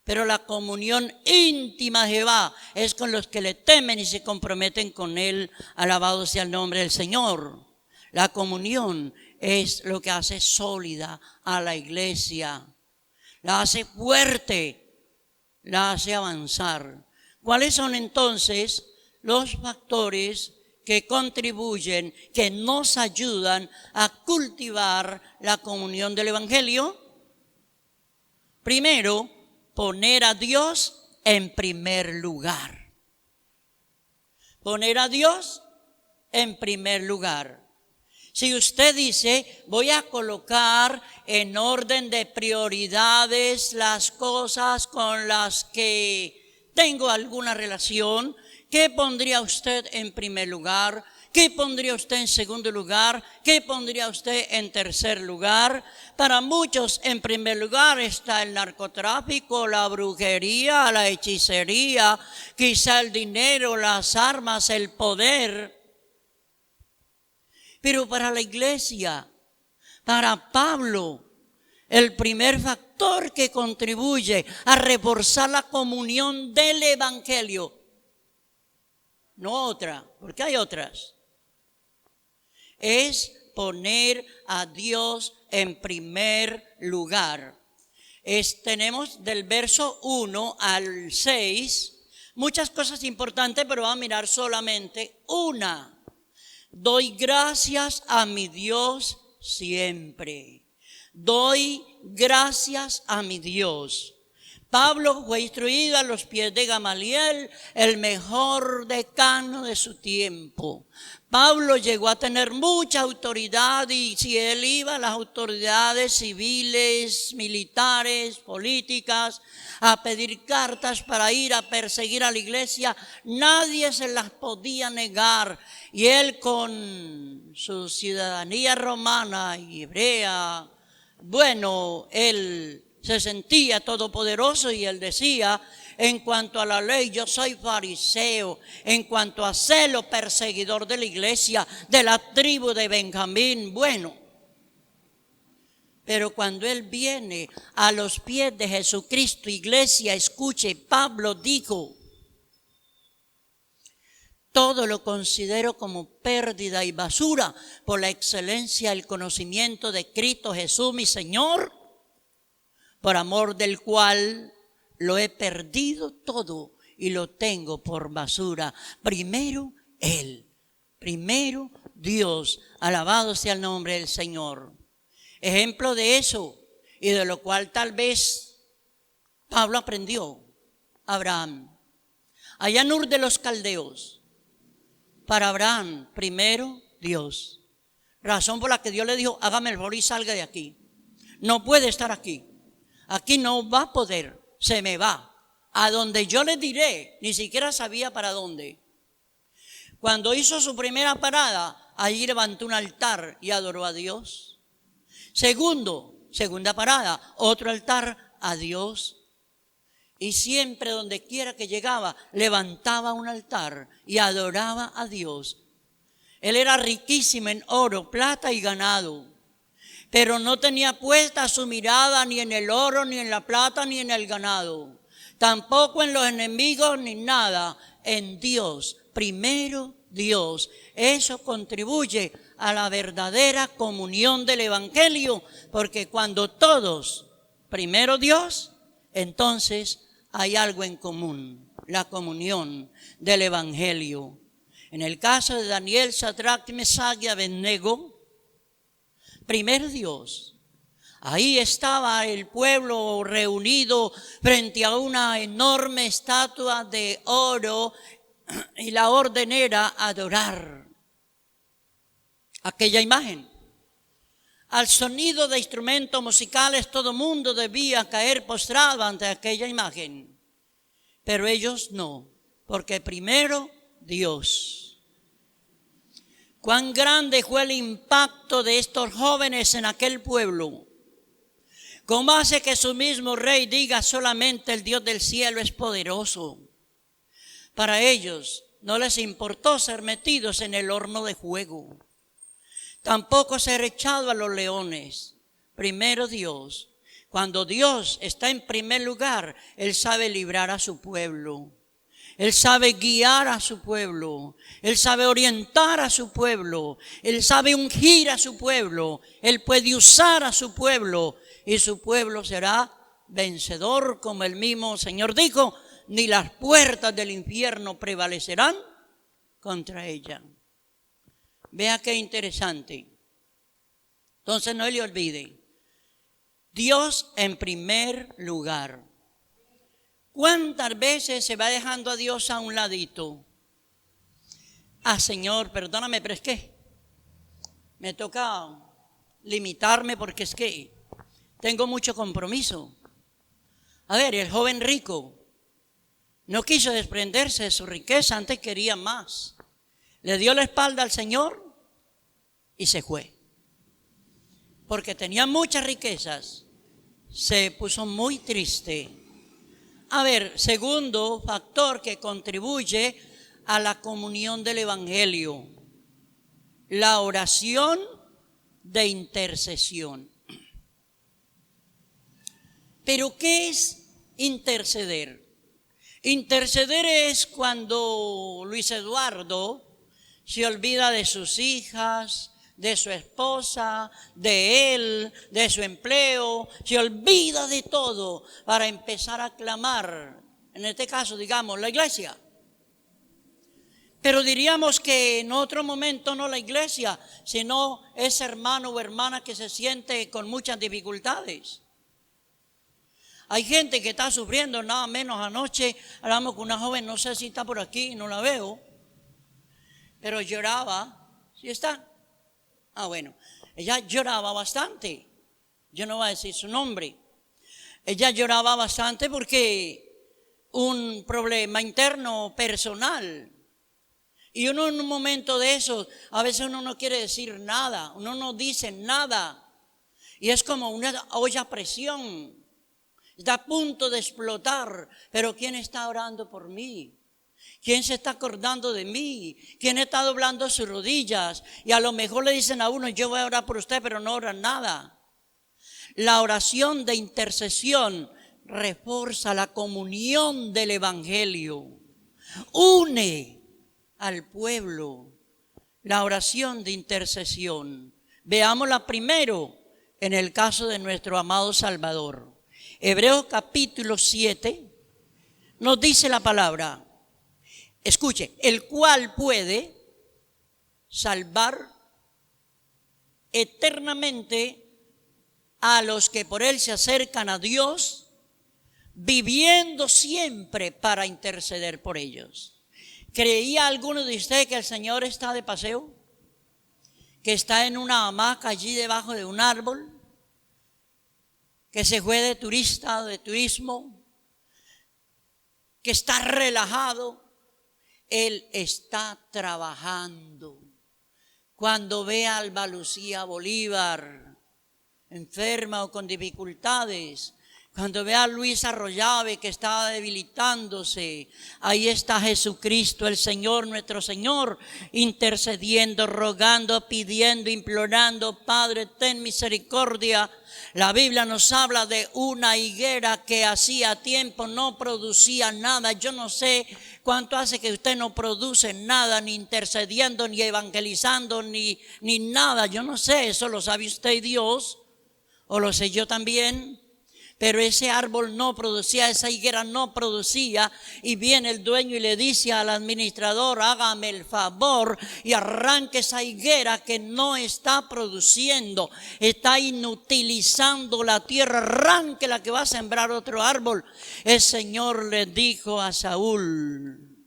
Pero la comunión íntima de Jehová es con los que le temen y se comprometen con Él. Alabado sea el nombre del Señor. La comunión es lo que hace sólida a la iglesia. La hace fuerte, la hace avanzar. ¿Cuáles son entonces los factores que contribuyen, que nos ayudan a cultivar la comunión del Evangelio? Primero, poner a Dios en primer lugar. Poner a Dios en primer lugar. Si usted dice, voy a colocar en orden de prioridades las cosas con las que tengo alguna relación, ¿qué pondría usted en primer lugar? ¿Qué pondría usted en segundo lugar? ¿Qué pondría usted en tercer lugar? Para muchos, en primer lugar está el narcotráfico, la brujería, la hechicería, quizá el dinero, las armas, el poder. Pero para la iglesia, para Pablo, el primer factor que contribuye a reforzar la comunión del Evangelio, no otra, porque hay otras, es poner a Dios en primer lugar. Tenemos del verso 1 al 6 muchas cosas importantes, pero vamos a mirar solamente una. Doy gracias a mi Dios siempre. Doy gracias a mi Dios. Pablo fue instruido a los pies de Gamaliel, el mejor decano de su tiempo. Pablo llegó a tener mucha autoridad y si él iba a las autoridades civiles, militares, políticas, a pedir cartas para ir a perseguir a la iglesia, nadie se las podía negar. Y él con su ciudadanía romana y hebrea, bueno, él se sentía todopoderoso y él decía, en cuanto a la ley, yo soy fariseo, en cuanto a celo, perseguidor de la iglesia, de la tribu de Benjamín, bueno. Pero cuando él viene a los pies de Jesucristo, iglesia, escuche, Pablo dijo, todo lo considero como pérdida y basura por la excelencia del conocimiento de Cristo Jesús, mi Señor, por amor del cual lo he perdido todo y lo tengo por basura. Primero Él, primero Dios, alabado sea el nombre del Señor. Ejemplo de eso y de lo cual tal vez Pablo aprendió, Abraham. Allá en Ur de los Caldeos, para Abraham, primero Dios. Razón por la que Dios le dijo, hágame el favor y salga de aquí. No puede estar aquí. Aquí no va a poder, se me va. A donde yo le diré, ni siquiera sabía para dónde. Cuando hizo su primera parada, allí levantó un altar y adoró a Dios. Segunda parada, otro altar a Dios. Y siempre donde quiera que llegaba, levantaba un altar y adoraba a Dios. Él era riquísimo en oro, plata y ganado. Pero no tenía puesta su mirada ni en el oro, ni en la plata, ni en el ganado. Tampoco en los enemigos, ni nada. En Dios, primero Dios. Eso contribuye a la verdadera comunión del Evangelio. Porque cuando todos, primero Dios, entonces hay algo en común. La comunión del Evangelio. En el caso de Daniel, Sadrach, Mesach y Abednego, primero Dios. Ahí estaba el pueblo reunido frente a una enorme estatua de oro y la orden era adorar aquella imagen. Al sonido de instrumentos musicales todo mundo debía caer postrado ante aquella imagen. Pero ellos no, porque primero Dios. cuán grande fue el impacto de estos jóvenes en aquel pueblo. ¿Cómo hace que su mismo rey diga solamente el Dios del cielo es poderoso? Para ellos no les importó ser metidos en el horno de fuego. Tampoco ser echado a los leones. Primero Dios. Cuando Dios está en primer lugar, Él sabe librar a su pueblo. Él sabe guiar a su pueblo. Él sabe orientar a su pueblo. Él sabe ungir a su pueblo. Él puede usar a su pueblo. Y su pueblo será vencedor, como el mismo Señor dijo, ni las puertas del infierno prevalecerán contra ella. Vea qué interesante. Entonces no le olvide, Dios en primer lugar. ¿Cuántas veces se va dejando a Dios a un ladito? Señor, perdóname, pero es que me toca limitarme porque es que tengo mucho compromiso. A ver, el joven rico no quiso desprenderse de su riqueza, antes quería más. Le dio la espalda al Señor y se fue. Porque tenía muchas riquezas, se puso muy triste. A ver, segundo factor que contribuye a la comunión del Evangelio, la oración de intercesión. ¿Pero qué es interceder? Interceder es cuando Luis Eduardo se olvida de sus hijas, de su esposa, de él, de su empleo, se olvida de todo para empezar a clamar, en este caso, digamos, la iglesia. Pero diríamos que en otro momento no la iglesia, sino ese hermano o hermana que se siente con muchas dificultades. Hay gente que está sufriendo, nada menos anoche hablamos con una joven, no sé si está por aquí, no la veo, pero lloraba. ¿Sí está? Bueno, ella lloraba bastante. Yo no voy a decir su nombre. Ella lloraba bastante porque un problema interno personal. Y uno en un momento de eso, a veces uno no quiere decir nada, uno no dice nada. Y es como una olla a presión. Está a punto de explotar, pero ¿quién está orando por mí? ¿Quién se está acordando de mí? ¿Quién está doblando sus rodillas? Y a lo mejor le dicen a uno, yo voy a orar por usted, pero no oran nada. La oración de intercesión refuerza la comunión del Evangelio. Une al pueblo. La oración de intercesión. Veámosla primero en el caso de nuestro amado Salvador. Hebreos capítulo 7 nos dice la palabra, escuche, el cual puede salvar eternamente a los que por él se acercan a Dios, viviendo siempre para interceder por ellos. ¿Creía alguno de ustedes que el Señor está de paseo? ¿Que está en una hamaca allí debajo de un árbol? ¿Que se fue de turista, de turismo? ¿Que está relajado? Él está trabajando. Cuando ve a Alba Lucía Bolívar enferma o con dificultades, cuando ve a Luis Arroyave que estaba debilitándose, ahí está Jesucristo, el Señor, nuestro Señor, intercediendo, rogando, pidiendo, implorando, Padre, ten misericordia. La Biblia nos habla de una higuera que hacía tiempo no producía nada. Yo no sé cuánto hace que usted no produce nada, ni intercediendo, ni evangelizando, ni nada. Yo no sé, eso lo sabe usted y Dios, o lo sé yo también. Pero ese árbol no producía, esa higuera no producía, y viene el dueño y le dice al administrador, hágame el favor y arranque esa higuera que no está produciendo, está inutilizando la tierra, arranque la que va a sembrar otro árbol. El Señor le dijo a Saúl,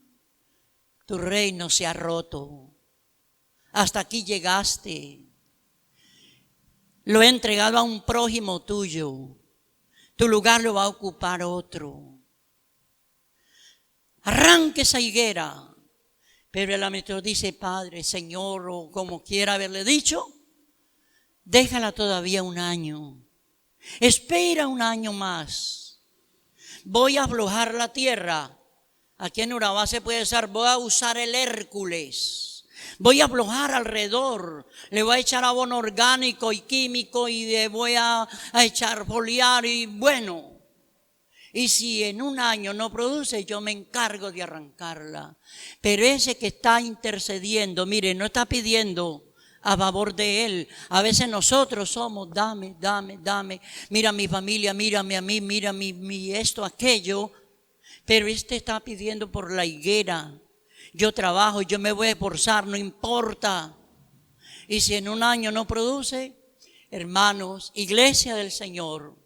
tu reino se ha roto, hasta aquí llegaste, lo he entregado a un prójimo tuyo. Tu lugar lo va a ocupar otro. Arranque esa higuera. Pero el administrador dice, Padre, Señor, o como quiera haberle dicho, déjala todavía un año. Espera un año más. Voy a aflojar la tierra. Aquí en Urabá se puede usar, voy a usar el Hércules. Voy a aflojar alrededor. Le voy a echar abono orgánico y químico y le voy a echar foliar y bueno. Y si en un año no produce, yo me encargo de arrancarla. Pero ese que está intercediendo, mire, no está pidiendo a favor de él. A veces nosotros somos, dame. Mira mi familia, mírame a mí, mira mi esto, aquello. Pero este está pidiendo por la higuera. Yo trabajo, yo me voy a esforzar, no importa. Y si en un año no produce, hermanos, iglesia del Señor,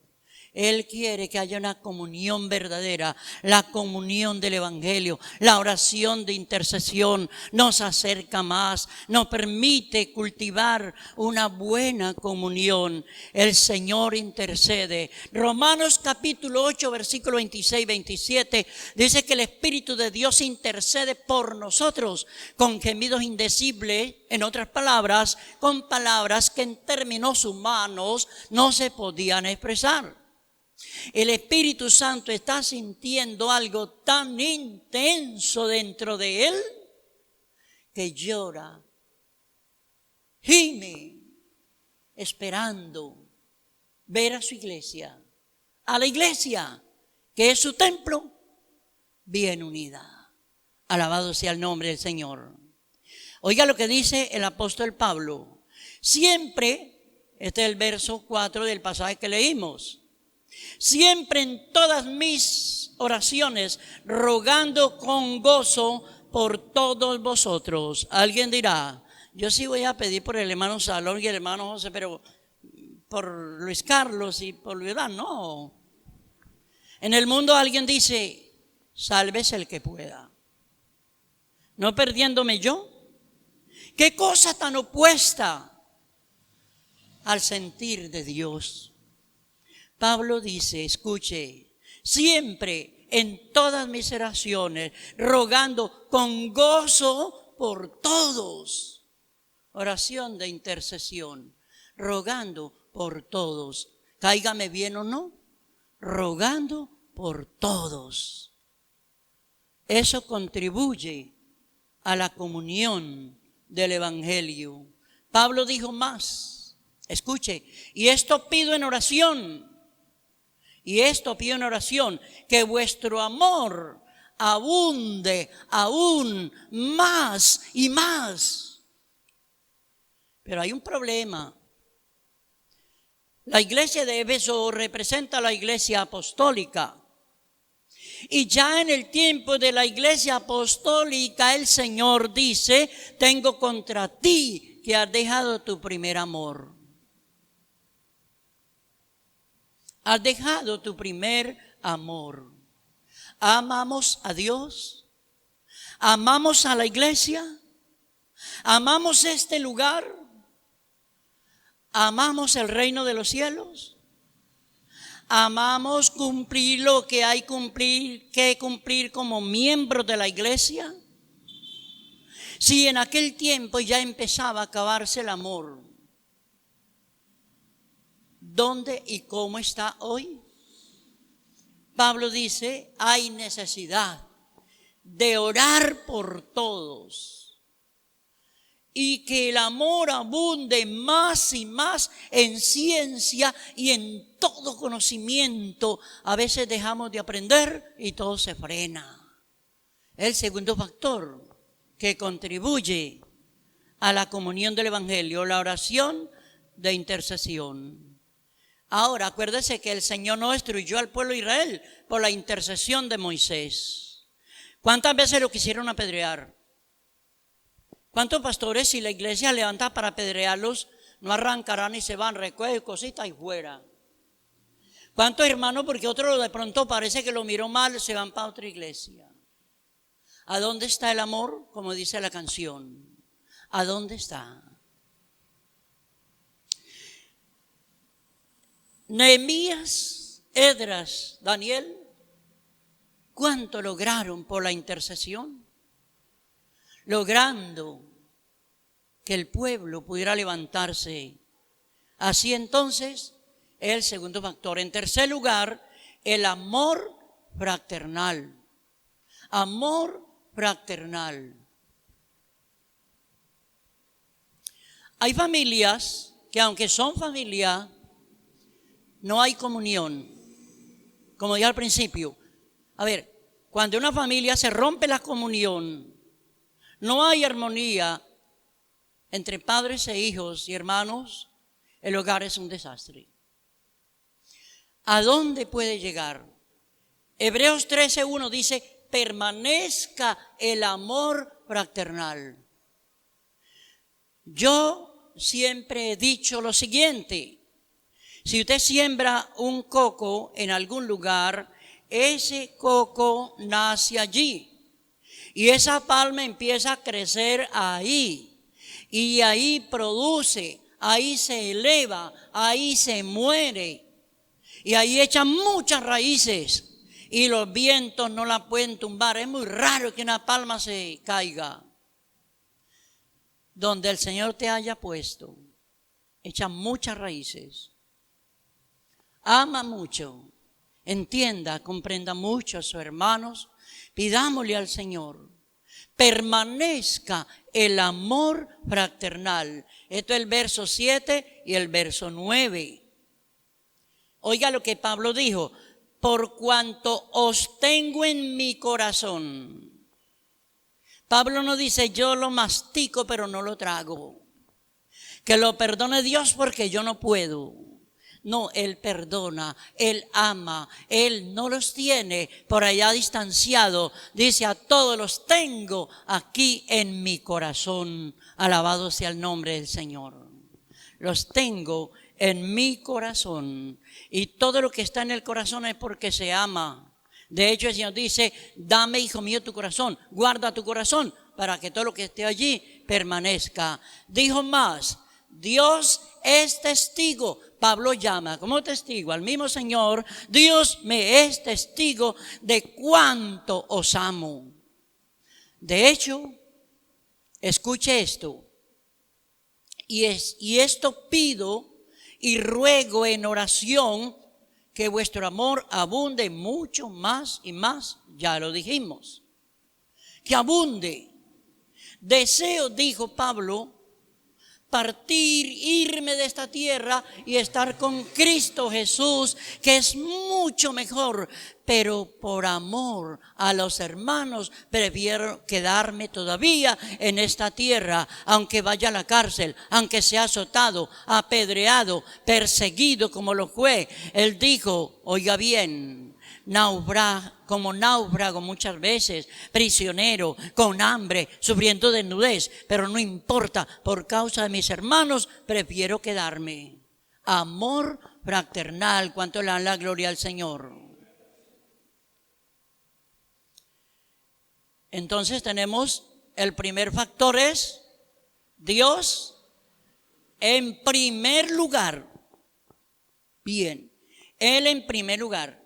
Él quiere que haya una comunión verdadera, la comunión del Evangelio, la oración de intercesión nos acerca más, nos permite cultivar una buena comunión. El Señor intercede. Romanos capítulo 8, versículo 26 y 27 dice que el Espíritu de Dios intercede por nosotros con gemidos indecibles, en otras palabras, con palabras que en términos humanos no se podían expresar. El Espíritu Santo está sintiendo algo tan intenso dentro de él que llora, gime, esperando ver a su iglesia, a la iglesia que es su templo, bien unida. Alabado sea el nombre del Señor. Oiga lo que dice el apóstol Pablo. Siempre, este es el verso 4 del pasaje que leímos. Siempre en todas mis oraciones, rogando con gozo por todos vosotros. Alguien dirá, yo sí voy a pedir por el hermano Salón y el hermano José, pero por Luis Carlos y por Luis, no. En el mundo alguien dice, sálvese el que pueda. No perdiéndome yo. ¿Qué cosa tan opuesta al sentir de Dios? Pablo dice, escuche, siempre en todas mis oraciones, rogando con gozo por todos. Oración de intercesión, rogando por todos. Cáigame bien o no, rogando por todos. Eso contribuye a la comunión del Evangelio. Pablo dijo más, escuche, y esto pido en oración. Y esto pido en oración, que vuestro amor abunde aún más y más. Pero hay un problema. La iglesia de Éfeso representa a la iglesia apostólica. Y ya en el tiempo de la iglesia apostólica el Señor dice, tengo contra ti que has dejado tu primer amor. Has dejado tu primer amor. Amamos a Dios, amamos a la iglesia, amamos este lugar, amamos el reino de los cielos, amamos cumplir lo que hay que cumplir como miembros de la iglesia. Si en aquel tiempo ya empezaba a acabarse el amor, ¿dónde y cómo está hoy? Pablo dice, hay necesidad de orar por todos y que el amor abunde más y más en ciencia y en todo conocimiento. A veces dejamos de aprender y todo se frena. El segundo factor que contribuye a la comunión del Evangelio, la oración de intercesión. Ahora, acuérdese que el Señor no destruyó al pueblo de Israel por la intercesión de Moisés. ¿Cuántas veces lo quisieron apedrear? ¿Cuántos pastores, si la iglesia levanta para apedrearlos, no arrancarán y se van, recogen cositas y fuera? ¿Cuántos hermanos, porque otro de pronto parece que lo miró mal, se van para otra iglesia? ¿A dónde está el amor? Como dice la canción. ¿A dónde está? Nehemías, Esdras, Daniel, ¿cuánto lograron por la intercesión? logrando que el pueblo pudiera levantarse. Así entonces, el segundo factor. En tercer lugar, el amor fraternal. Amor fraternal. Hay familias que aunque son familia, no hay comunión. Como dije al principio, a ver, cuando una familia se rompe la comunión, no hay armonía entre padres e hijos y hermanos, el hogar es un desastre. ¿A dónde puede llegar? Hebreos 13:1 dice, permanezca el amor fraternal. Yo siempre he dicho lo siguiente: si usted siembra un coco en algún lugar, ese coco nace allí y esa palma empieza a crecer ahí y ahí produce, ahí se eleva, ahí se muere y ahí echa muchas raíces y los vientos no la pueden tumbar. Es muy raro que una palma se caiga. Donde el Señor te haya puesto, echa muchas raíces. Ama mucho, entienda, comprenda mucho a sus hermanos. Pidámosle al Señor, permanezca el amor fraternal. Esto es el verso 7 y el verso 9. Oiga lo que Pablo dijo: por cuanto os tengo en mi corazón. Pablo no dice yo lo mastico pero no lo trago. Que lo perdone Dios porque yo no puedo. No, Él perdona, Él ama, Él no los tiene por allá distanciado. Dice, a todos los tengo aquí en mi corazón. Alabado sea el nombre del Señor. Los tengo en mi corazón. Y todo lo que está en el corazón es porque se ama. De hecho, el Señor dice, dame, hijo mío, tu corazón, guarda tu corazón para que todo lo que esté allí permanezca. Dijo más, Dios es testigo. Pablo llama como testigo al mismo Señor. Dios me es testigo de cuánto os amo. De hecho, escuche esto. Y esto pido y ruego en oración, que vuestro amor abunde mucho más y más. Ya lo dijimos. Que abunde. Deseo, dijo Pablo, partir, irme de esta tierra y estar con Cristo Jesús, que es mucho mejor. Pero por amor a los hermanos prefiero quedarme todavía en esta tierra, aunque vaya a la cárcel, aunque sea azotado, apedreado, perseguido como lo fue. Él dijo, oiga bien, como náufrago muchas veces, prisionero, con hambre, sufriendo desnudez, pero no importa, por causa de mis hermanos prefiero quedarme. Amor fraternal, ¿cuánto le dan la gloria al Señor? Entonces tenemos, el primer factor es Dios en primer lugar. Bien, Él en primer lugar.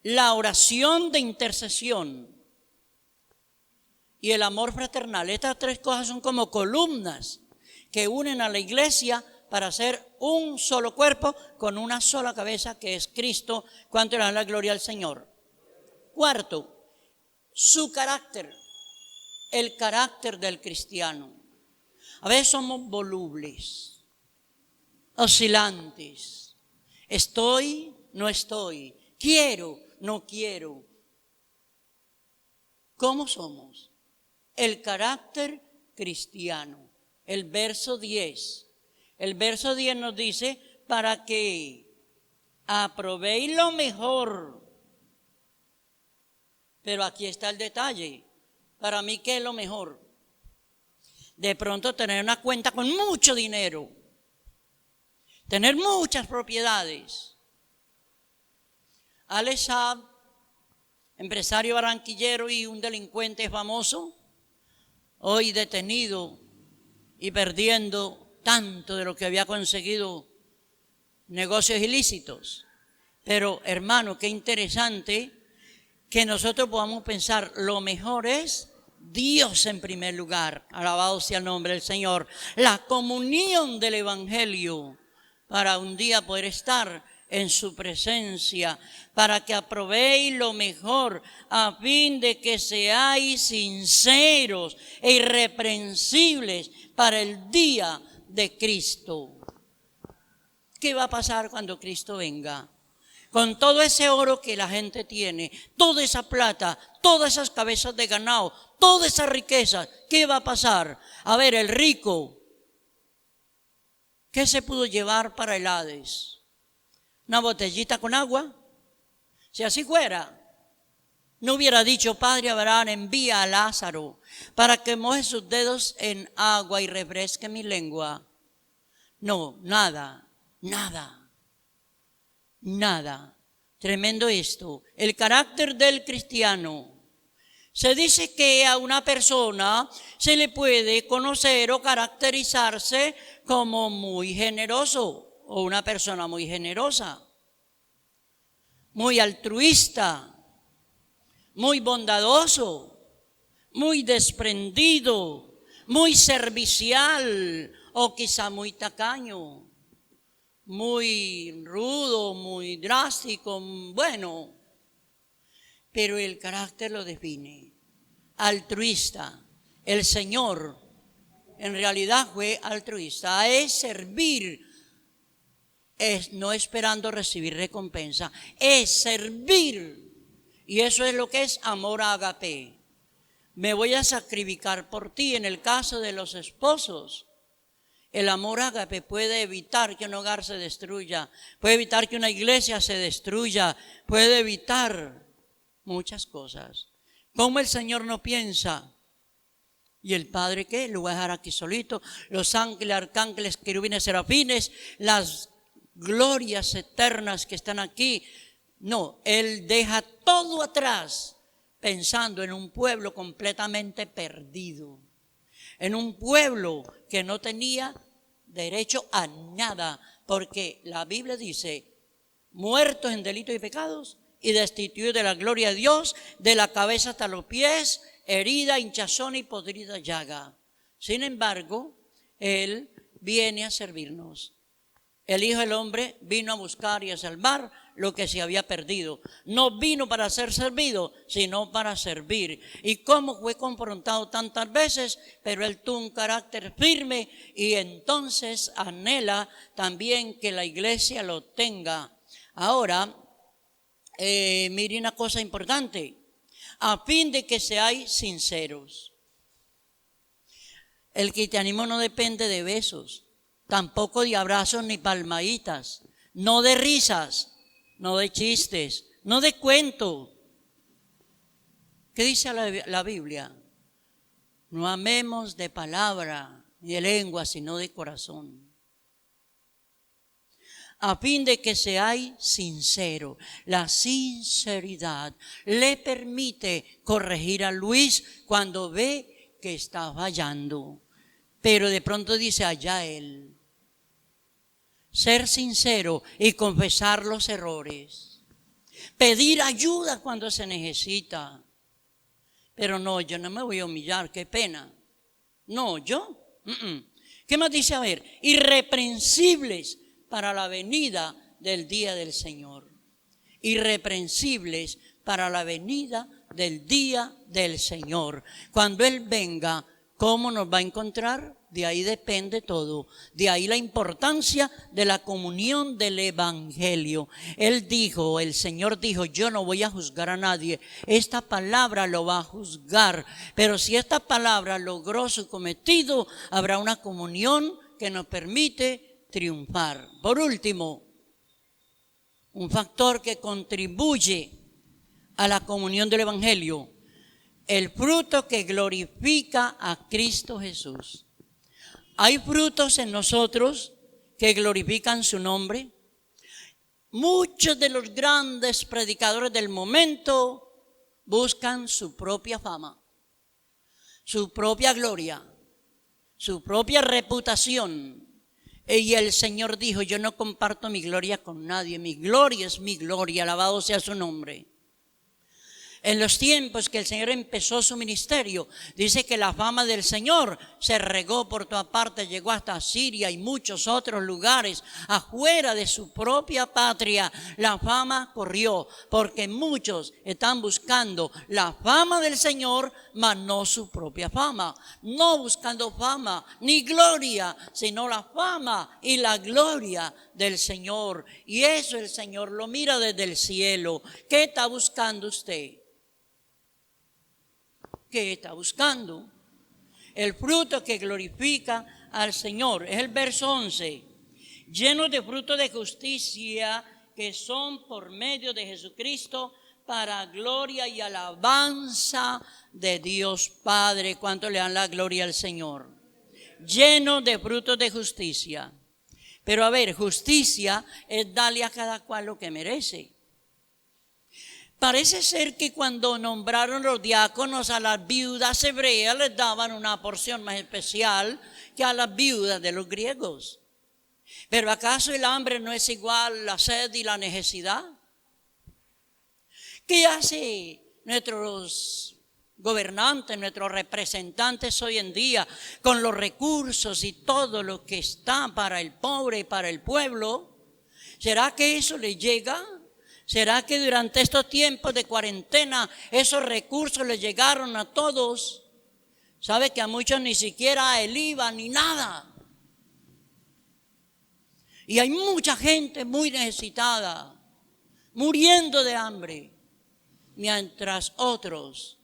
La oración de intercesión y el amor fraternal. Estas tres cosas son como columnas que unen a la iglesia para hacer un solo cuerpo con una sola cabeza, que es Cristo. ¿Cuánto le dan la gloria al Señor? Cuarto, su carácter. El carácter del cristiano. A veces somos volubles, oscilantes. Estoy, no estoy. Quiero, no quiero. ¿Cómo somos? El carácter cristiano. El verso 10. El verso 10 nos dice, para que aprobéis lo mejor. Pero aquí está el detalle. Para mí, ¿qué es lo mejor? De pronto tener una cuenta con mucho dinero, tener muchas propiedades. Alex Saab, empresario barranquillero y un delincuente famoso, hoy detenido y perdiendo tanto de lo que había conseguido, negocios ilícitos. Pero hermano, qué interesante que nosotros podamos pensar, lo mejor es Dios en primer lugar, alabado sea el nombre del Señor, la comunión del Evangelio, para un día poder estar en su presencia, para que aprobéis lo mejor, a fin de que seáis sinceros e irreprensibles para el día de Cristo. ¿Qué va a pasar cuando Cristo venga? Con todo ese oro que la gente tiene, toda esa plata, todas esas cabezas de ganado, toda esa riqueza, ¿qué va a pasar? A ver, el rico, ¿qué se pudo llevar para el Hades? ¿Una botellita con agua? Si así fuera, no hubiera dicho: Padre Abraham, envía a Lázaro para que moje sus dedos en agua y refresque mi lengua. No, nada. Tremendo esto. El carácter del cristiano. Se dice que a una persona se le puede conocer o caracterizarse como muy generoso, o una persona muy generosa, muy altruista, muy bondadoso, muy desprendido, muy servicial, o quizá muy tacaño, muy rudo, muy drástico, bueno. Pero el carácter lo define. Altruista. El Señor en realidad fue altruista. Es servir, es no esperando recibir recompensa, es servir. Y eso es lo que es amor ágape. Me voy a sacrificar por ti. En el caso de los esposos, el amor ágape puede evitar que un hogar se destruya, puede evitar que una iglesia se destruya, puede evitar muchas cosas. ¿Cómo el Señor no piensa? ¿Y el Padre qué? Lo voy a dejar aquí solito. Los ángeles, arcángeles, querubines, serafines, las glorias eternas que están aquí. No, Él deja todo atrás pensando en un pueblo completamente perdido. En un pueblo que no tenía derecho a nada, porque la Biblia dice: muertos en delitos y pecados y destituidos de la gloria de Dios, de la cabeza hasta los pies, herida, hinchazón y podrida llaga. Sin embargo, Él viene a servirnos. El Hijo del Hombre vino a buscar y a salvar lo que se había perdido. No vino para ser servido, sino para servir. Y como fue confrontado tantas veces, pero Él tuvo un carácter firme y entonces anhela también que la iglesia lo tenga. Ahora, mire una cosa importante: a fin de que seáis sinceros. El cristianismo no depende de besos, tampoco de abrazos ni palmaditas, no de risas, no de chistes, no de cuento. ¿Qué dice la Biblia? No amemos de palabra ni de lengua, sino de corazón. A fin de que seáis sinceros. La sinceridad le permite corregir a Luis cuando ve que está fallando. Pero de pronto dice: allá él. Ser sincero y confesar los errores. Pedir ayuda cuando se necesita. Pero no, yo no me voy a humillar, qué pena. No, yo. ¿Qué más dice? A ver, irreprensibles para la venida del día del Señor. Irreprensibles para la venida del día del Señor. Cuando Él venga, ¿cómo nos va a encontrar? De ahí depende todo. De ahí la importancia de la comunión del Evangelio. Él dijo, el Señor dijo: yo no voy a juzgar a nadie. Esta palabra lo va a juzgar. Pero si esta palabra logró su cometido, habrá una comunión que nos permite triunfar. Por último, un factor que contribuye a la comunión del Evangelio: el fruto que glorifica a Cristo Jesús. Hay frutos en nosotros que glorifican su nombre. Muchos de los grandes predicadores del momento buscan su propia fama, su propia gloria, su propia reputación. Y el Señor dijo: yo no comparto mi gloria con nadie, mi gloria es mi gloria, alabado sea su nombre. En los tiempos que el Señor empezó su ministerio, dice que la fama del Señor se regó por toda parte, llegó hasta Siria y muchos otros lugares, afuera de su propia patria. La fama corrió, porque muchos están buscando la fama del Señor, mas no su propia fama. No buscando fama ni gloria, sino la fama y la gloria del Señor. Y eso el Señor lo mira desde el cielo. ¿Qué está buscando usted? ¿Qué está buscando? El fruto que glorifica al Señor. Es el verso 11. Llenos de fruto de justicia que son por medio de Jesucristo para gloria y alabanza de Dios Padre. ¿Cuánto le dan la gloria al Señor? Llenos de frutos de justicia. Pero a ver, justicia es darle a cada cual lo que merece. Parece ser que cuando nombraron los diáconos a las viudas hebreas les daban una porción más especial que a las viudas de los griegos. ¿Pero acaso el hambre no es igual la sed y la necesidad? ¿Qué hace nuestros gobernantes, nuestros representantes hoy en día con los recursos y todo lo que está para el pobre y para el pueblo? ¿Será que eso les llega? ¿Será que durante estos tiempos de cuarentena esos recursos les llegaron a todos? ¿Sabe que a muchos ni siquiera el IVA ni nada? Y hay mucha gente muy necesitada, muriendo de hambre, mientras otros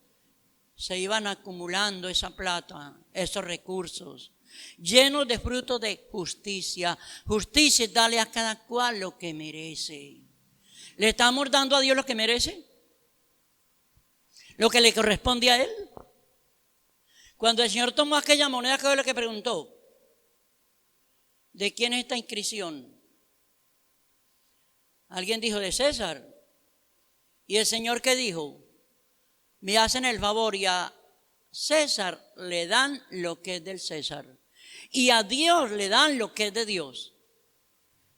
se iban acumulando esa plata, esos recursos, llenos de frutos de justicia. Justicia es darle a cada cual lo que merece. ¿Le estamos dando a Dios lo que merece? ¿Lo que le corresponde a Él? Cuando el Señor tomó aquella moneda, ¿qué fue lo que preguntó? ¿De quién es esta inscripción? Alguien dijo, de César. ¿Y el Señor qué dijo? Me hacen el favor y a César le dan lo que es del César. Y a Dios le dan lo que es de Dios.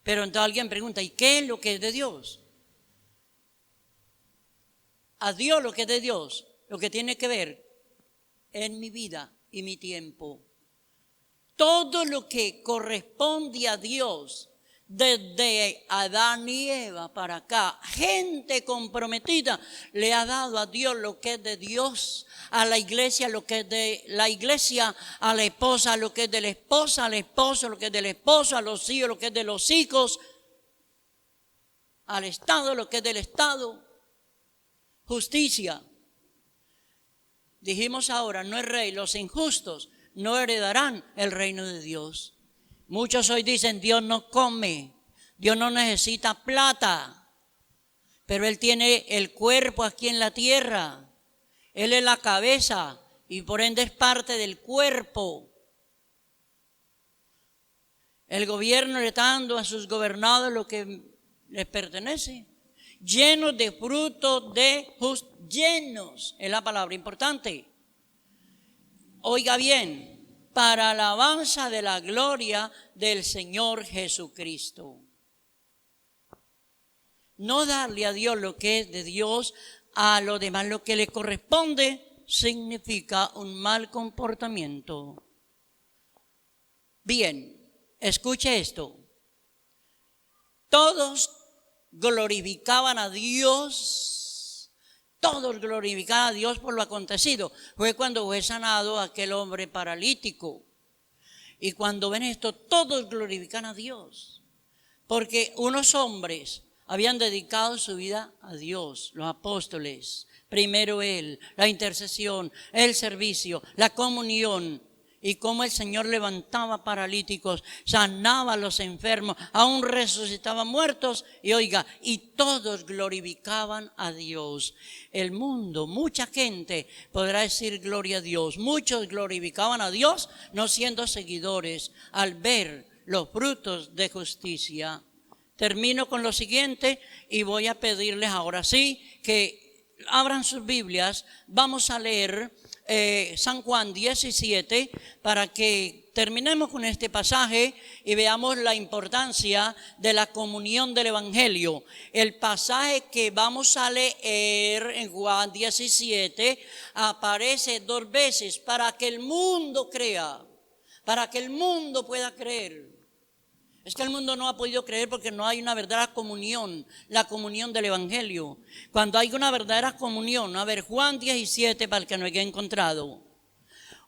Pero entonces alguien pregunta, ¿y qué es lo que es de Dios? A Dios lo que es de Dios, lo que tiene que ver en mi vida y mi tiempo. Todo lo que corresponde a Dios, desde Adán y Eva para acá, gente comprometida le ha dado a Dios lo que es de Dios, a la iglesia lo que es de la iglesia, a la esposa lo que es de la esposa, al esposo lo que es del esposo, a los hijos lo que es de los hijos, al Estado lo que es del Estado. Justicia. Dijimos ahora, no es rey, los injustos no heredarán el reino de Dios. Muchos hoy dicen, Dios no come, Dios no necesita plata, pero Él tiene el cuerpo aquí en la tierra, Él es la cabeza y por ende es parte del cuerpo. El gobierno le está dando a sus gobernados lo que les pertenece. Llenos de frutos de justicia, llenos es la palabra importante. Oiga bien, para alabanza de la gloria del Señor Jesucristo. No darle a Dios lo que es de Dios, a lo demás lo que le corresponde, significa un mal comportamiento. Bien, escuche esto. Todos glorificaban a Dios, todos glorificaban a Dios por lo acontecido. Fue cuando fue sanado aquel hombre paralítico. Y cuando ven esto, todos glorifican a Dios. Porque unos hombres habían dedicado su vida a Dios, los apóstoles. Primero Él, la intercesión, el servicio, la comunión. Y cómo el Señor levantaba paralíticos, sanaba a los enfermos, aún resucitaba muertos. Y oiga, y todos glorificaban a Dios. El mundo, mucha gente podrá decir gloria a Dios. Muchos glorificaban a Dios no siendo seguidores al ver los frutos de justicia. Termino con lo siguiente y voy a pedirles ahora sí que abran sus Biblias. Vamos a leer San Juan 17 para que terminemos con este pasaje y veamos la importancia de la comunión del Evangelio. El pasaje que vamos a leer en Juan 17 aparece 2 veces para que el mundo crea, para que el mundo pueda creer. Es que el mundo no ha podido creer porque no hay una verdadera comunión, la comunión del Evangelio. Cuando hay una verdadera comunión, a ver, Juan 17 para el que no haya encontrado.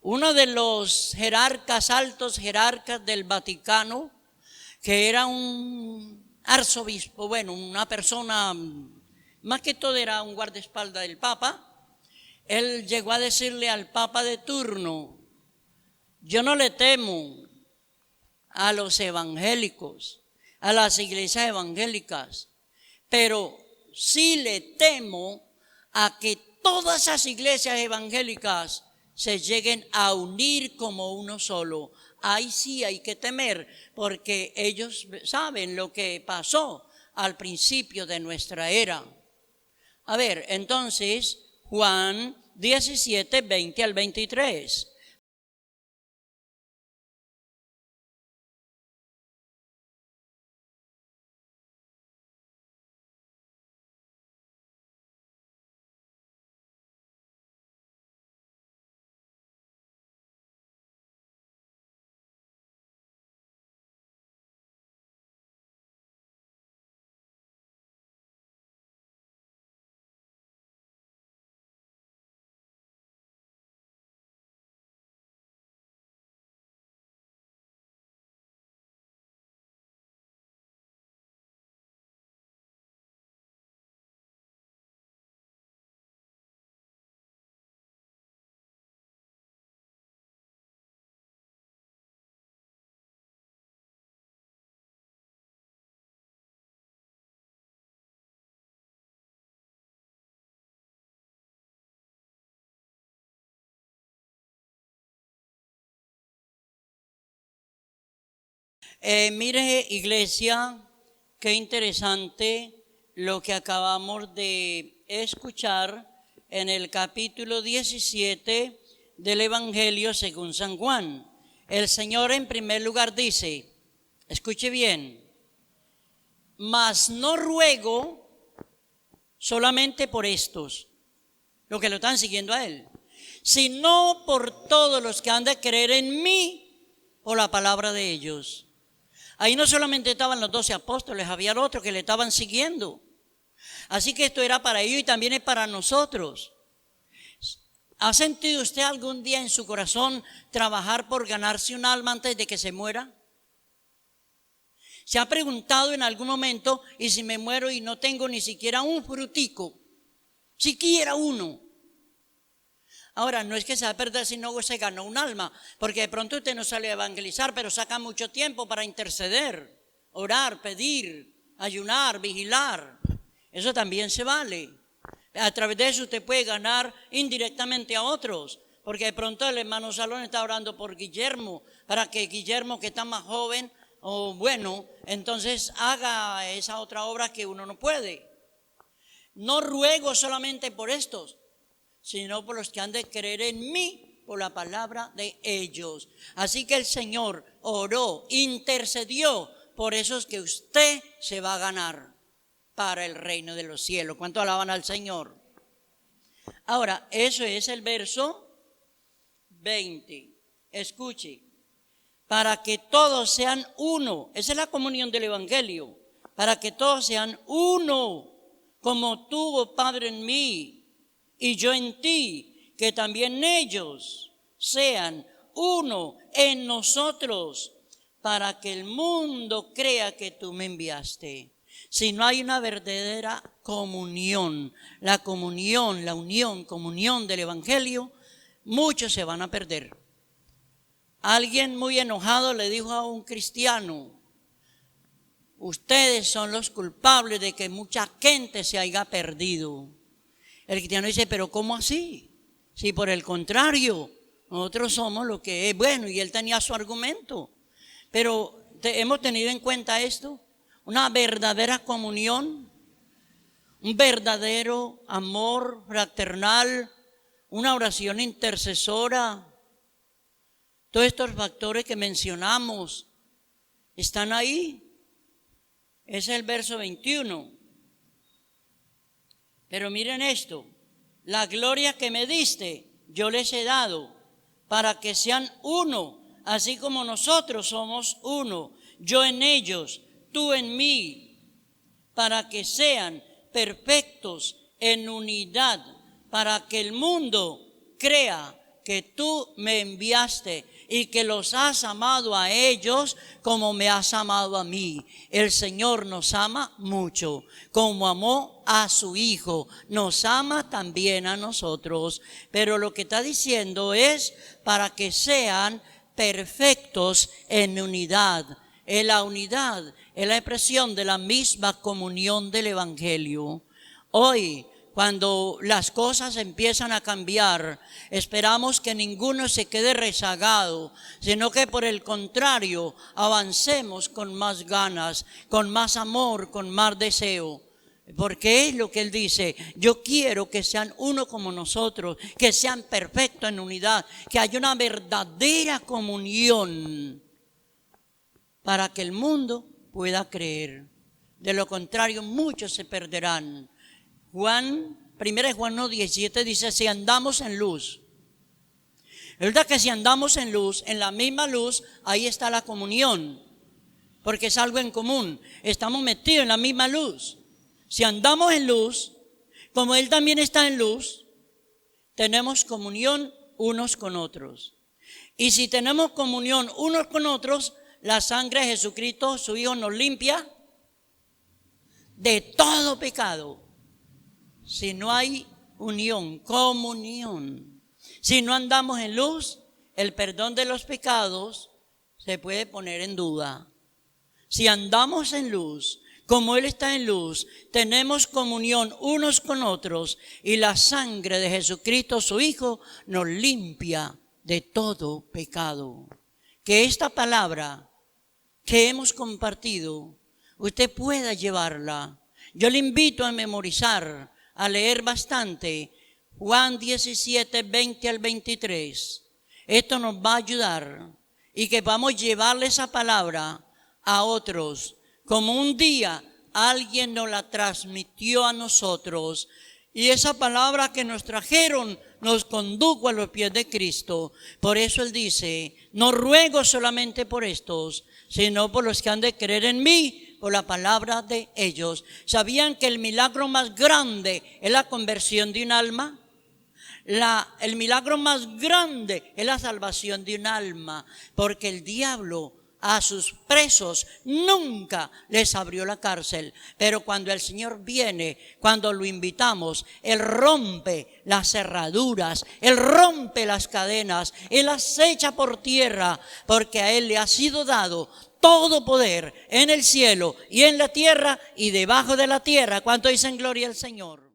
Uno de los jerarcas, altos jerarcas del Vaticano, que era un arzobispo, bueno, una persona, más que todo era un guardaespaldas del Papa, él llegó a decirle al Papa de turno: yo no le temo a los evangélicos, a las iglesias evangélicas, pero sí le temo a que todas esas iglesias evangélicas se lleguen a unir como uno solo. Ahí sí hay que temer, porque ellos saben lo que pasó al principio de nuestra era. A ver, entonces, Juan 17, 20 al 23. Mire, iglesia, qué interesante lo que acabamos de escuchar en el capítulo 17 del Evangelio según San Juan. El Señor en primer lugar dice, escuche bien: mas no ruego solamente por estos, los que lo están siguiendo a Él, sino por todos los que han de creer en mí por la palabra de ellos. Ahí no solamente estaban los 12 apóstoles, había otros que le estaban siguiendo. Así que esto era para ellos y también es para nosotros. ¿Ha sentido usted algún día en su corazón trabajar por ganarse un alma antes de que se muera? ¿Se ha preguntado en algún momento, y si me muero y no tengo ni siquiera un frutico, siquiera uno? Ahora, no es que se va a perder si no se ganó un alma, porque de pronto usted no sale a evangelizar, pero saca mucho tiempo para interceder, orar, pedir, ayunar, vigilar. Eso también se vale. A través de eso usted puede ganar indirectamente a otros, porque de pronto el hermano Salón está orando por Guillermo, para que Guillermo, que está más joven, o bueno, entonces haga esa otra obra que uno no puede. No ruego solamente por estos, sino por los que han de creer en mí por la palabra de ellos. Así que el Señor oró, intercedió por esos que usted se va a ganar para el reino de los cielos. ¿Cuánto alaban al Señor? Ahora, eso es el verso 20. Escuche: para que todos sean uno. Esa es la comunión del Evangelio. Para que todos sean uno, como tú, oh Padre, en mí y yo en ti, que también ellos sean uno en nosotros, para que el mundo crea que tú me enviaste. Si no hay una verdadera comunión, la comunión, la unión, comunión del Evangelio, muchos se van a perder. Alguien muy enojado le dijo a un cristiano: ustedes son los culpables de que mucha gente se haya perdido. El cristiano dice: pero ¿cómo así? Si por el contrario, nosotros somos lo que es bueno. Y él tenía su argumento. Pero hemos tenido en cuenta esto: una verdadera comunión, un verdadero amor fraternal, una oración intercesora. Todos estos factores que mencionamos están ahí. Ese es el verso 21. Pero miren esto, la gloria que me diste, yo les he dado, para que sean uno, así como nosotros somos uno, yo en ellos, tú en mí, para que sean perfectos en unidad, para que el mundo crea que tú me enviaste y que los has amado a ellos como me has amado a mí. El Señor nos ama mucho, como amó a su Hijo, nos ama también a nosotros. Pero lo que está diciendo es para que sean perfectos en unidad. En la unidad es la expresión de la misma comunión del Evangelio. Hoy, cuando las cosas empiezan a cambiar, esperamos que ninguno se quede rezagado, sino que por el contrario, avancemos con más ganas, con más amor, con más deseo. Porque es lo que Él dice, yo quiero que sean uno como nosotros, que sean perfectos en unidad, que haya una verdadera comunión para que el mundo pueda creer. De lo contrario, muchos se perderán. 1 Juan 1:17 dice, si andamos en luz. Es verdad que si andamos en luz, en la misma luz, ahí está la comunión, porque es algo en común, estamos metidos en la misma luz. Si andamos en luz, como Él también está en luz, tenemos comunión unos con otros. Y si tenemos comunión unos con otros, la sangre de Jesucristo, su Hijo, nos limpia de todo pecado. Si no hay unión, comunión, si no andamos en luz, el perdón de los pecados se puede poner en duda. Si andamos en luz, como Él está en luz, tenemos comunión unos con otros y la sangre de Jesucristo, su Hijo, nos limpia de todo pecado. Que esta palabra que hemos compartido, usted pueda llevarla. Yo le invito a memorizar, a leer bastante Juan 17, 20 al 23. Esto nos va a ayudar y que vamos a llevarle esa palabra a otros, como un día alguien nos la transmitió a nosotros. Y esa palabra que nos trajeron nos condujo a los pies de Cristo. Por eso Él dice, no ruego solamente por estos, sino por los que han de creer en mí, por la palabra de ellos. ¿Sabían que el milagro más grande es la conversión de un alma? El milagro más grande es la salvación de un alma, porque el diablo a sus presos nunca les abrió la cárcel, pero cuando el Señor viene, cuando lo invitamos, Él rompe las cerraduras, Él rompe las cadenas, Él las echa por tierra, porque a Él le ha sido dado todo poder en el cielo y en la tierra y debajo de la tierra. ¿Cuánto dicen gloria al Señor?